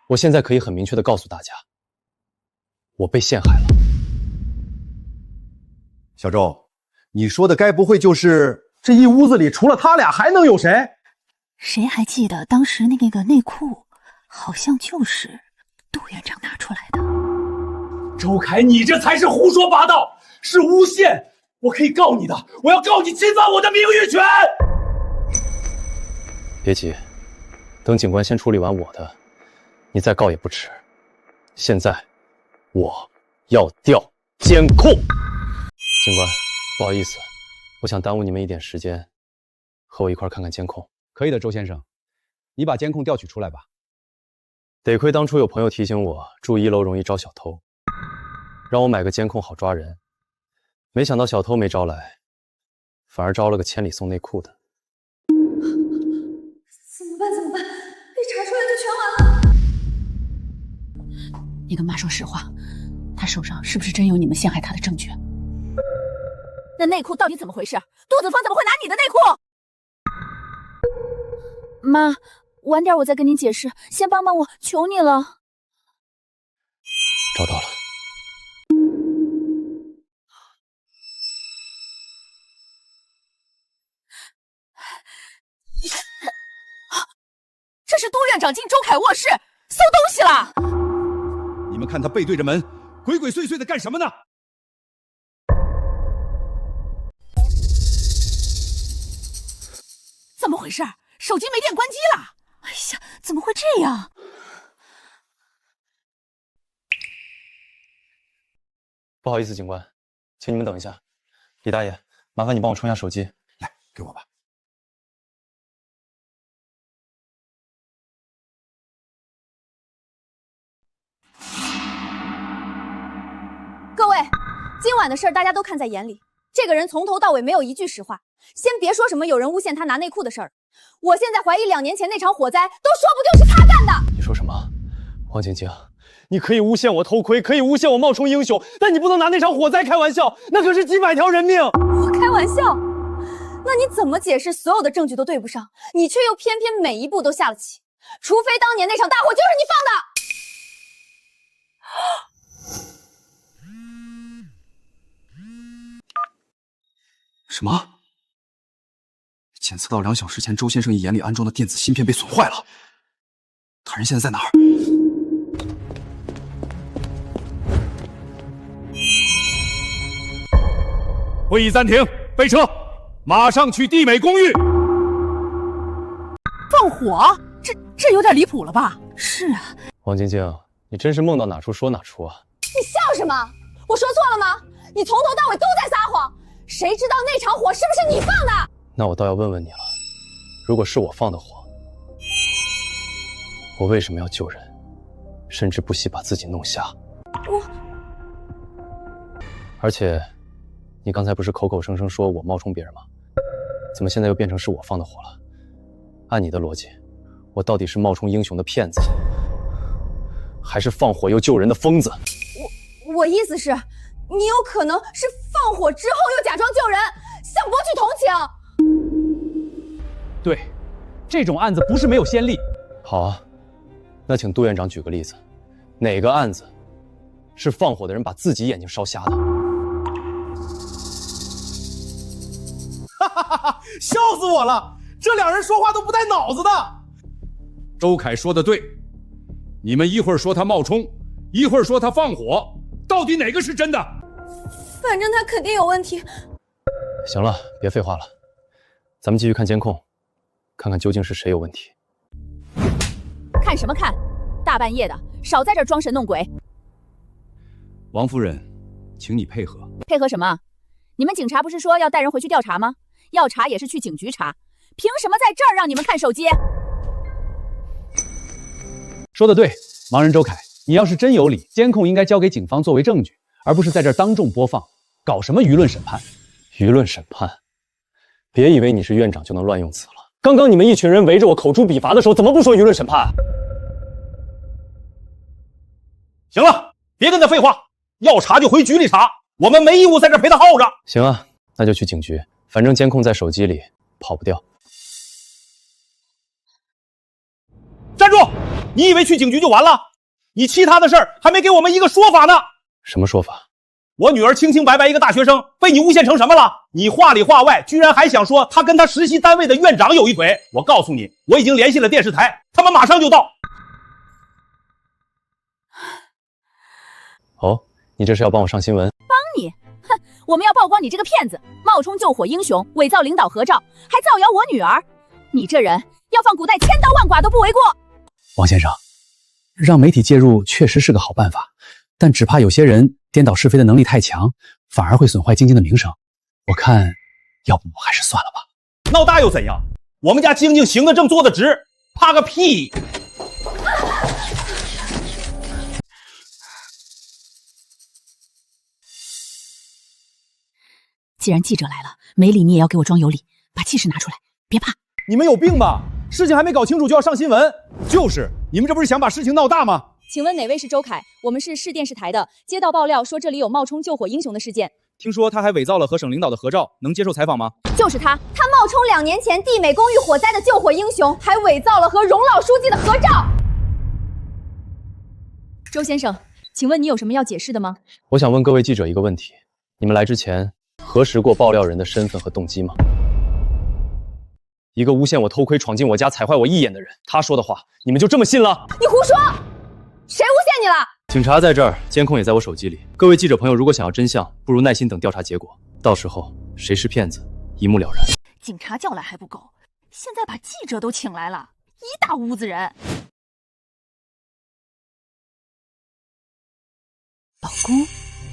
我现在可以很明确地告诉大家，我被陷害了。小周，你说的该不会就是这一屋子里除了他俩还能有谁？谁还记得当时那个内裤好像就是杜院长拿出来的？周凯，你这才是胡说八道，是诬陷！我可以告你的，我要告你侵犯我的名誉权！别急，等警官先处理完我的，你再告也不迟。现在我要调监控。警官，不好意思，我想耽误你们一点时间，和我一块看看监控。可以的，周先生，你把监控调取出来吧。得亏当初有朋友提醒我，住1楼容易招小偷，让我买个监控好抓人。没想到小偷没招来，反而招了个千里送内裤的。怎么办？怎么办？被查出来就全完了。你跟妈说实话，他手上是不是真有你们陷害他的证据？那内裤到底怎么回事？杜子峰怎么会拿你的内裤？妈，晚点我再跟你解释，先帮帮我，求你了。找到了。这是杜院长进周凯卧室搜东西了。你们看他背对着门，鬼鬼祟祟的干什么呢？怎么回事？手机没电关机了。哎呀，怎么会这样？不好意思，警官，请你们等一下。李大爷，麻烦你帮我充下手机。来，给我吧。各位，今晚的事儿大家都看在眼里。这个人从头到尾没有一句实话，先别说什么有人诬陷他拿内裤的事儿，我现在怀疑2年前那场火灾都说不定是他干的。你说什么？王晶晶，你可以诬陷我偷窥，可以诬陷我冒充英雄，但你不能拿那场火灾开玩笑，那可是几百条人命。我开玩笑？那你怎么解释所有的证据都对不上，你却又偏偏每一步都下了棋？除非当年那场大火就是你放的。什么？检测到2小时前周先生一眼里安装的电子芯片被损坏了。他人现在在哪儿？会议暂停，备车，马上去地美公寓。放火？这有点离谱了吧？是啊，王晶晶，你真是梦到哪处说哪处啊！你笑什么？我说错了吗？你从头到尾都在撒谎。谁知道那场火是不是你放的？那我倒要问问你了，如果是我放的火，我为什么要救人，甚至不惜把自己弄瞎？而且，你刚才不是口口声声说我冒充别人吗？怎么现在又变成是我放的火了？按你的逻辑，我到底是冒充英雄的骗子，还是放火又救人的疯子？我意思是，你有可能是放火之后又假装救人，想博取同情。对，这种案子不是没有先例。好啊，那请杜院长举个例子，哪个案子是放火的人把自己眼睛烧瞎的？哈哈哈哈！笑死我了！这2人说话都不带脑子的。周凯说的对，你们一会儿说他冒充，一会儿说他放火，到底哪个是真的？反正他肯定有问题。行了，别废话了，咱们继续看监控，看看究竟是谁有问题。看什么看？大半夜的，少在这儿装神弄鬼。王夫人，请你配合。配合什么？你们警察不是说要带人回去调查吗？要查也是去警局查，凭什么在这儿让你们看手机？说得对，盲人周凯，你要是真有理，监控应该交给警方作为证据，而不是在这儿当众播放，搞什么舆论审判？舆论审判？别以为你是院长就能乱用词了。刚刚你们一群人围着我口诛笔伐的时候，怎么不说舆论审判？行了，别跟他废话，要查就回局里查，我们没义务在这陪他耗着。行啊，那就去警局，反正监控在手机里，跑不掉。站住！你以为去警局就完了？你其他的事儿还没给我们一个说法呢。什么说法？我女儿清清白白一个大学生，被你诬陷成什么了？你话里话外居然还想说她跟她实习单位的院长有一腿。我告诉你，我已经联系了电视台，他们马上就到。哦，你这是要帮我上新闻？帮你？哼，我们要曝光你这个骗子，冒充救火英雄，伪造领导合照，还造谣我女儿。你这人要放古代千刀万剐都不为过。王先生，让媒体介入确实是个好办法，但只怕有些人颠倒是非的能力太强，反而会损坏晶晶的名声。我看，要不还是算了吧。闹大又怎样？我们家晶晶行得正，坐得直，怕个屁！既然记者来了，没理你也要给我装有理，把气势拿出来，别怕。你们有病吧？事情还没搞清楚就要上新闻？就是，你们这不是想把事情闹大吗？请问哪位是周凯？我们是市电视台的，接到爆料说这里有冒充救火英雄的事件。听说他还伪造了和省领导的合照，能接受采访吗？就是他冒充2年前地美公寓火灾的救火英雄，还伪造了和荣老书记的合照。周先生，请问你有什么要解释的吗？我想问各位记者一个问题：你们来之前核实过爆料人的身份和动机吗？一个诬陷我偷窥、闯进我家、踩坏我一眼的人，他说的话，你们就这么信了？你胡说！谁诬陷你了？警察在这儿，监控也在我手机里。各位记者朋友，如果想要真相，不如耐心等调查结果，到时候谁是骗子，一目了然。警察叫来还不够，现在把记者都请来了，一大屋子人。老公，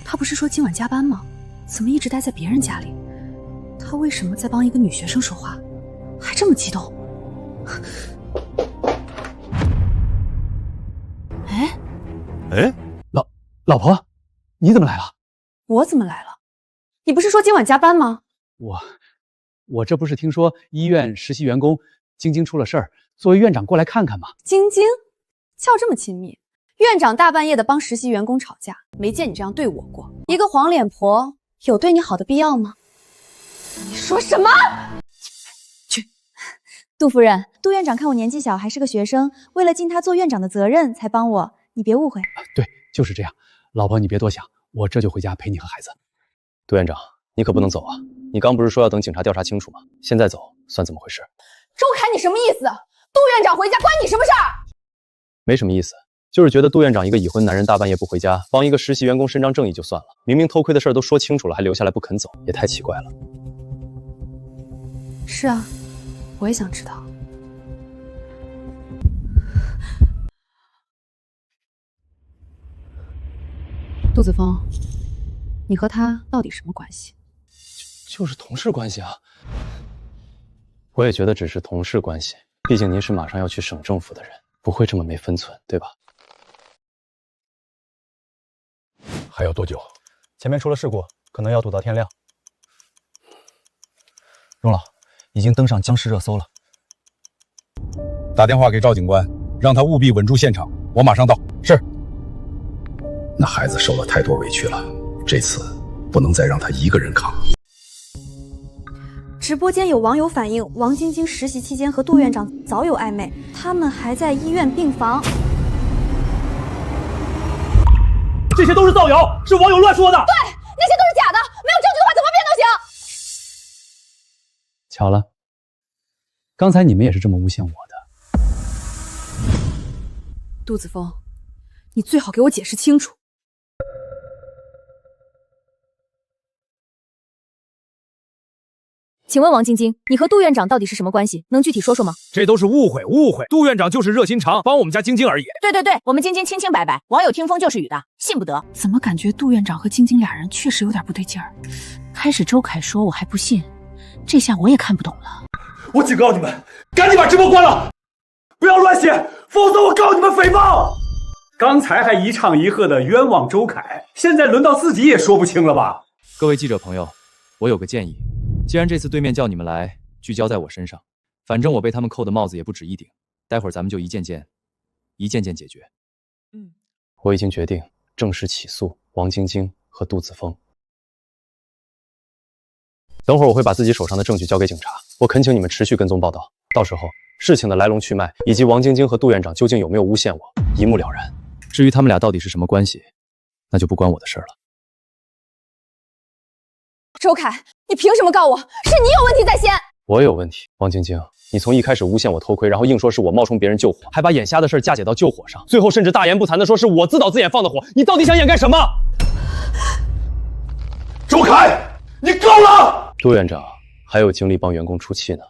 他不是说今晚加班吗？怎么一直待在别人家里？他为什么在帮一个女学生说话？还这么激动？哎，老婆，你怎么来了？我怎么来了？你不是说今晚加班吗？我这不是听说医院实习员工晶晶出了事儿，作为院长过来看看吗？晶晶，叫这么亲密？院长大半夜的帮实习员工吵架，没见你这样对我过。一个黄脸婆有对你好的必要吗？你说什么？杜夫人，杜院长看我年纪小，还是个学生，为了尽他做院长的责任才帮我，你别误会。对，就是这样。老婆，你别多想，我这就回家陪你和孩子。杜院长，你可不能走啊！你刚不是说要等警察调查清楚吗？现在走算怎么回事？周凯，你什么意思？杜院长回家关你什么事儿？没什么意思，就是觉得杜院长一个已婚男人大半夜不回家，帮一个实习员工伸张正义就算了，明明偷窥的事都说清楚了，还留下来不肯走，也太奇怪了。是啊，我也想知道。杜子峰，你和他到底什么关系？就是同事关系啊。我也觉得只是同事关系，毕竟您是马上要去省政府的人，不会这么没分寸，对吧？还要多久？前面出了事故，可能要堵到天亮。荣老，已经登上僵尸热搜了。打电话给赵警官，让他务必稳住现场，我马上到。是。那孩子受了太多委屈了，这次不能再让他一个人扛。直播间有网友反映，王晶晶实习期间和杜院长早有暧昧，他们还在医院病房。这些都是造谣，是网友乱说的。对，那些都是假的，没有证据的话怎么编都行。巧了，刚才你们也是这么诬陷我的。杜子峰，你最好给我解释清楚。请问王晶晶，你和杜院长到底是什么关系？能具体说说吗？这都是误会。杜院长就是热心肠，帮我们家晶晶而已。对，我们晶晶清清白白，网友听风就是雨的，信不得。怎么感觉杜院长和晶晶俩人确实有点不对劲儿？开始周凯说我还不信，这下我也看不懂了。我警告你们，赶紧把直播关了，不要乱写，否则我告你们诽谤。刚才还一唱一和的冤枉周凯，现在轮到自己也说不清了吧？各位记者朋友，我有个建议，既然这次对面叫你们来，聚焦在我身上，反正我被他们扣的帽子也不止一顶，待会儿咱们就一件件解决。我已经决定正式起诉王晶晶和杜子峰。等会儿我会把自己手上的证据交给警察，我恳请你们持续跟踪报道，到时候事情的来龙去脉以及王晶晶和杜院长究竟有没有诬陷我，一目了然。至于他们俩到底是什么关系，那就不关我的事了。周凯，你凭什么告我？是你有问题在先。我有问题，王晶晶，你从一开始诬陷我偷窥，然后硬说是我冒充别人救火，还把眼瞎的事嫁接到救火上，最后甚至大言不惭的说是我自导自演放的火，你到底想掩盖什么？周凯，你够了！杜院长还有精力帮员工出气呢，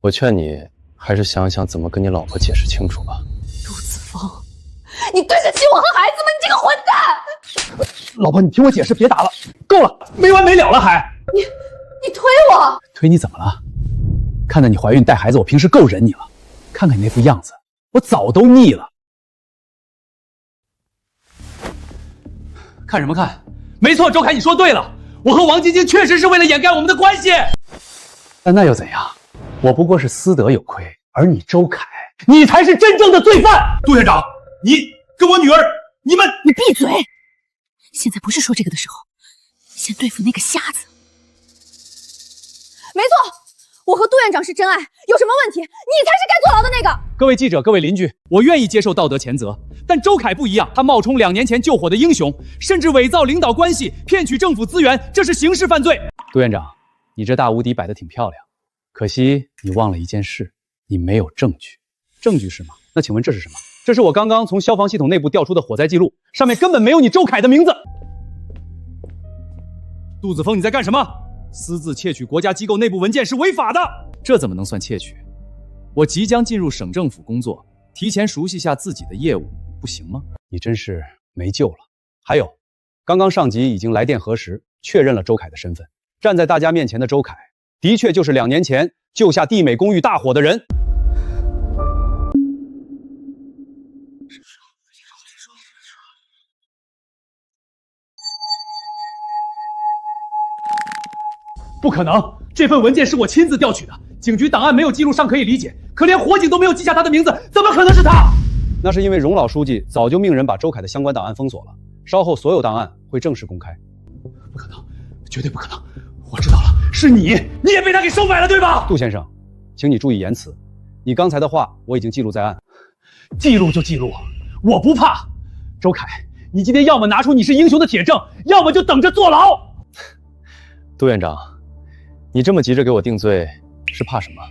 我劝你还是想想怎么跟你老婆解释清楚吧。杜子峰，你对得起我和孩子吗？你这个混蛋！老婆，你听我解释，别打了，够了，没完没了了还！你推我！推你怎么了？看到你怀孕带孩子，我平时够忍你了，看看你那副样子，我早都腻了。看什么看？没错，周凯，你说对了，我和王晶晶确实是为了掩盖我们的关系。但那又怎样？我不过是私德有亏，而你周凯，你才是真正的罪犯。杜院长，你跟我女儿，你闭嘴！现在不是说这个的时候，先对付那个瞎子。没错，我和杜院长是真爱，有什么问题？你才是该坐牢的那个。各位记者，各位邻居，我愿意接受道德谴责，但周凯不一样，他冒充2年前救火的英雄，甚至伪造领导关系，骗取政府资源，这是刑事犯罪。杜院长，你这大无敌摆得挺漂亮，可惜你忘了一件事，你没有证据。证据是吗？那请问这是什么？这是我刚刚从消防系统内部调出的火灾记录，上面根本没有你周凯的名字。杜子峰，你在干什么？私自窃取国家机构内部文件是违法的。这怎么能算窃取？我即将进入省政府工作，提前熟悉下自己的业务，不行吗？你真是没救了。还有，刚刚上级已经来电核实，确认了周凯的身份。站在大家面前的周凯，的确就是2年前救下地美公寓大火的人。不可能，这份文件是我亲自调取的，警局档案没有记录尚可以理解，可连火警都没有记下他的名字，怎么可能是他？那是因为荣老书记早就命人把周凯的相关档案封锁了，稍后所有档案会正式公开。不可能，绝对不可能！我知道了，是你也被他给收买了，对吧？杜先生，请你注意言辞，你刚才的话我已经记录在案。记录就记录，我不怕。周凯，你今天要么拿出你是英雄的铁证，要么就等着坐牢。杜院长，你这么急着给我定罪，是怕什么？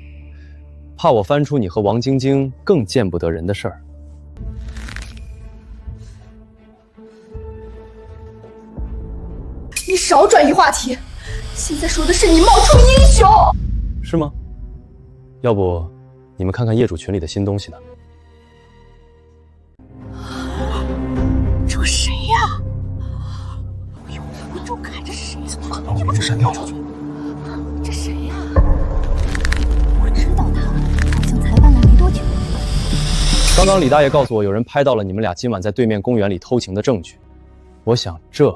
怕我翻出你和王晶晶更见不得人的事儿？你少转移话题，现在说的是你冒充英雄，是吗？要不你们看看业主群里的新东西呢？这谁呀？哎呦，周凯，这谁？怎么可能？你不删掉了？这谁呀？我知道他，好像才搬来没多久。刚刚李大爷告诉我，有人拍到了你们俩今晚在对面公园里偷情的证据。我想这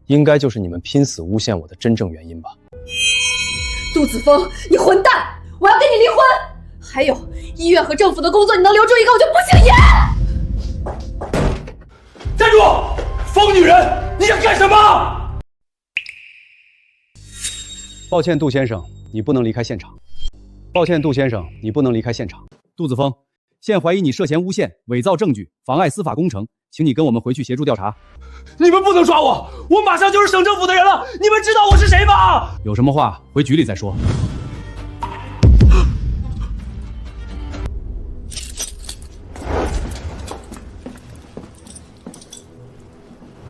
应该就是你们拼死诬陷我的真正原因吧。杜子峰，你混蛋！我要跟你离婚。还有，医院和政府的工作，你能留住一个，我就不姓严。站住！疯女人，你想干什么？抱歉，杜先生，你不能离开现场。抱歉，杜先生，你不能离开现场。杜子峰，现怀疑你涉嫌诬陷、伪造证据、妨碍司法工程，请你跟我们回去协助调查。你们不能抓我，我马上就是省政府的人了，你们知道我是谁吗？有什么话回局里再说。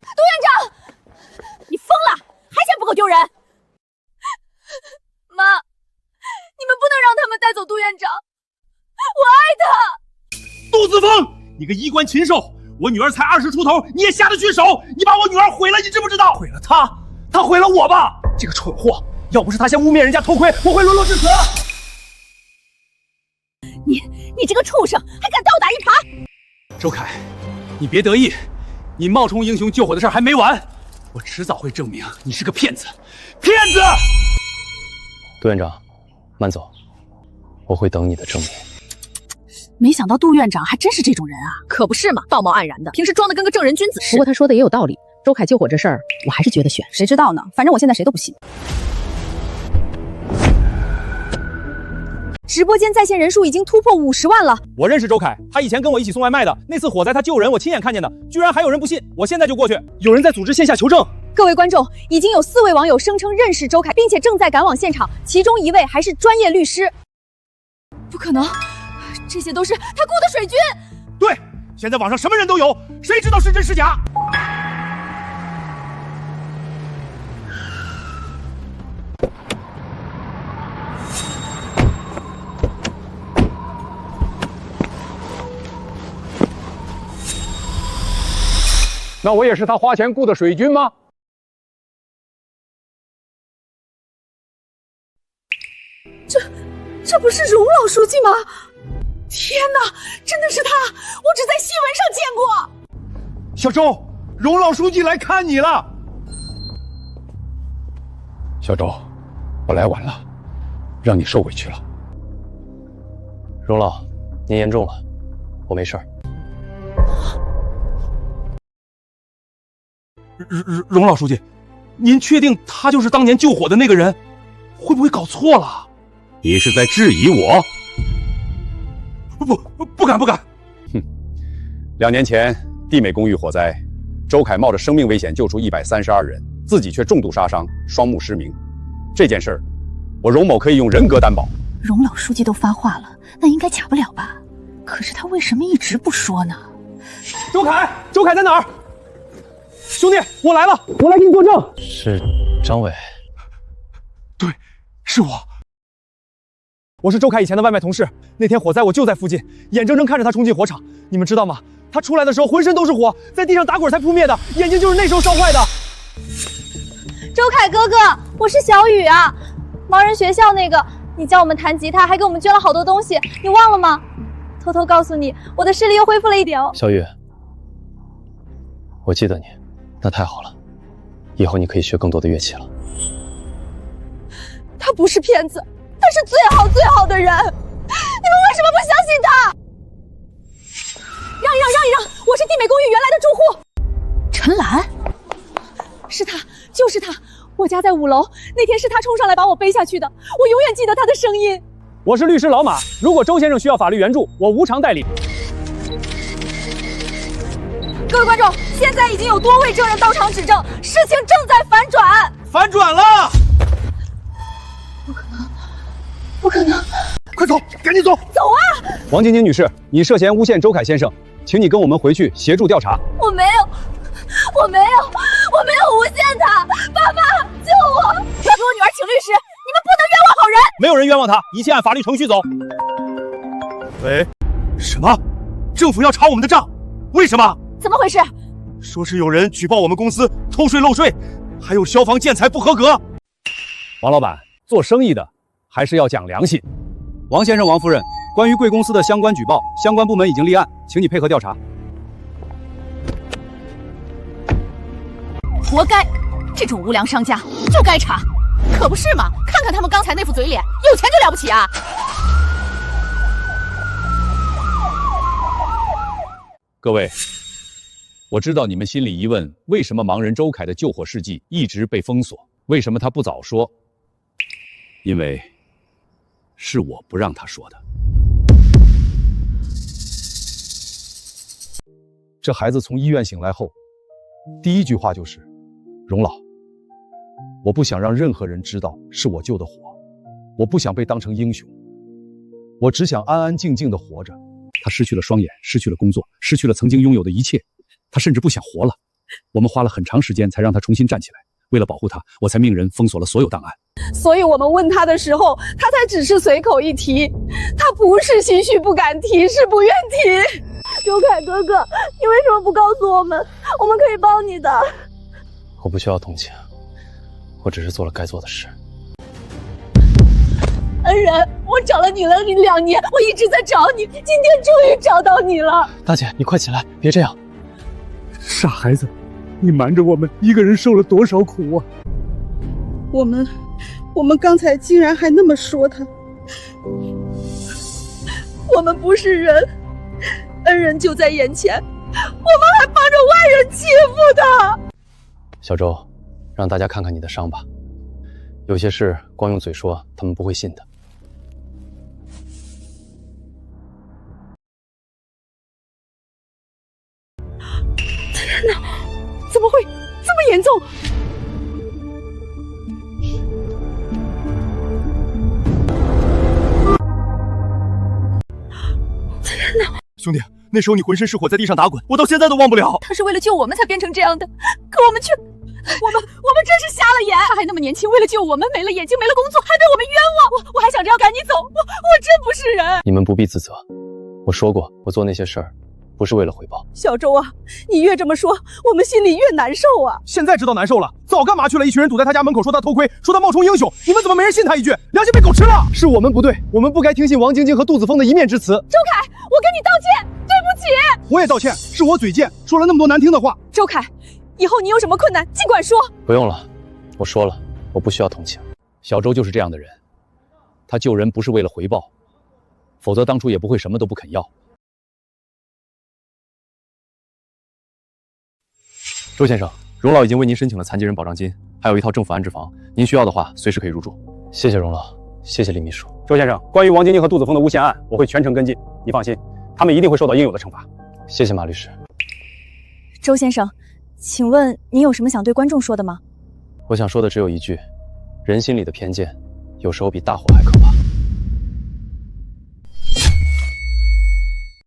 杜院长，你疯了，还嫌不够丢人？妈，你们不能让他们带走杜院长，我爱他。杜子峰，你个衣冠禽兽！我女儿才20出头，你也下得去手？你把我女儿毁了，你知不知道？毁了她，她毁了我吧？这个蠢货！要不是他先污蔑人家偷窥，我会沦落至此。你这个畜生，还敢倒打一耙！周凯，你别得意，你冒充英雄救火的事还没完，我迟早会证明你是个骗子，骗子！杜院长，慢走，我会等你的证明。没想到杜院长还真是这种人啊！可不是嘛，道貌岸然的，平时装的跟个正人君子似的。不过他说的也有道理，周凯救火这事儿，我还是觉得悬。谁知道呢？反正我现在谁都不信。直播间在线人数已经突破50万了。我认识周凯，他以前跟我一起送外卖的。那次火灾他救人，我亲眼看见的，居然还有人不信。我现在就过去。有人在组织线下求证。各位观众，已经有4位网友声称认识周凯，并且正在赶往现场，其中1位还是专业律师。不可能，这些都是他雇的水军。对，现在网上什么人都有，谁知道是真是假？那我也是他花钱雇的水军吗？这不是荣老书记吗？天哪，真的是他！我只在新闻上见过。小周，荣老书记来看你了。小周，我来晚了，让你受委屈了。荣老，您言重了，我没事儿。荣老书记，您确定他就是当年救火的那个人？会不会搞错了？你是在质疑我？不敢。哼，2年前地美公寓火灾，周凯冒着生命危险救出132人，自己却重度杀伤，双目失明。这件事儿，我荣某可以用人格担保。荣老书记都发话了，那应该假不了吧？可是他为什么一直不说呢？周凯在哪儿？兄弟，我来了，我来给你作证。是张伟。对，是我。我是周凯以前的外卖同事，那天火灾我就在附近，眼睁睁看着他冲进火场。你们知道吗？他出来的时候浑身都是火，在地上打滚才扑灭的，眼睛就是那时候烧坏的。周凯哥哥，我是小雨啊，盲人学校那个，你教我们弹吉他，还给我们捐了好多东西，你忘了吗？偷偷告诉你，我的视力又恢复了一点哦。小雨，我记得你，那太好了，以后你可以学更多的乐器了。他不是骗子，他是最好的人，你们为什么不相信他？让一让，我是地美公寓原来的住户。陈岚，是他，就是他，我家在5楼，那天是他冲上来把我背下去的，我永远记得他的声音。我是律师老马，如果周先生需要法律援助，我无偿代理。各位观众，现在已经有多位证人到场指证，事情正在反转。反转了！不可能！快走，赶紧走！走啊！王晶晶女士，你涉嫌诬陷周凯先生，请你跟我们回去协助调查。我没有诬陷他！爸爸，救我！要给我女儿请律师，你们不能冤枉好人！没有人冤枉他，一切按法律程序走。喂，什么？政府要查我们的账？为什么？怎么回事？说是有人举报我们公司偷税漏税，还有消防建材不合格。王老板，做生意的还是要讲良心。王先生、王夫人，关于贵公司的相关举报，相关部门已经立案，请你配合调查。活该，这种无良商家就该查，可不是嘛？看看他们刚才那副嘴脸，有钱就了不起啊！各位，我知道你们心里疑问，为什么盲人周凯的救火事迹一直被封锁？为什么他不早说？因为是我不让他说的。这孩子从医院醒来后，第一句话就是：“荣老，我不想让任何人知道是我救的火，我不想被当成英雄，我只想安安静静的活着。”他失去了双眼，失去了工作，失去了曾经拥有的一切，他甚至不想活了。我们花了很长时间才让他重新站起来，为了保护他，我才命人封锁了所有档案。所以我们问他的时候，他才只是随口一提，他不是心虚不敢提，是不愿提。周凯哥哥，你为什么不告诉我们？我们可以帮你的。我不需要同情，我只是做了该做的事。恩人，我找了你2年，我一直在找你，今天终于找到你了。大姐，你快起来，别这样。傻孩子，你瞒着我们，一个人受了多少苦啊！我们刚才竟然还那么说他。我们不是人，恩人就在眼前，我们还帮着外人欺负他。小周，让大家看看你的伤吧。有些事光用嘴说，他们不会信的。天哪，怎么会这么严重？天哪！兄弟，那时候你浑身是火，在地上打滚，我到现在都忘不了。他是为了救我们才变成这样的，可我们却……我们真是瞎了眼！他还那么年轻，为了救我们没了眼睛，没了工作，还被我们冤枉。我还想着要赶你走，我真不是人。你们不必自责，我说过，我做那些事儿不是为了回报。小周啊，你越这么说，我们心里越难受啊！现在知道难受了，早干嘛去了？一群人堵在他家门口说他偷窥，说他冒充英雄，你们怎么没人信他一句？良心被狗吃了！是我们不对，我们不该听信王晶晶和杜子峰的一面之词。周凯，我跟你道歉，对不起。我也道歉，是我嘴贱，说了那么多难听的话。周凯，以后你有什么困难尽管说。不用了，我说了，我不需要同情。小周就是这样的人，他救人不是为了回报，否则当初也不会什么都不肯要。周先生，荣老已经为您申请了残疾人保障金，还有一套政府安置房，您需要的话随时可以入住。谢谢荣老，谢谢李秘书。周先生，关于王晶晶和杜子峰的诬陷案，我会全程跟进，你放心，他们一定会受到应有的惩罚。谢谢马律师。周先生，请问您有什么想对观众说的吗？我想说的只有一句，人心里的偏见，有时候比大火还可怕。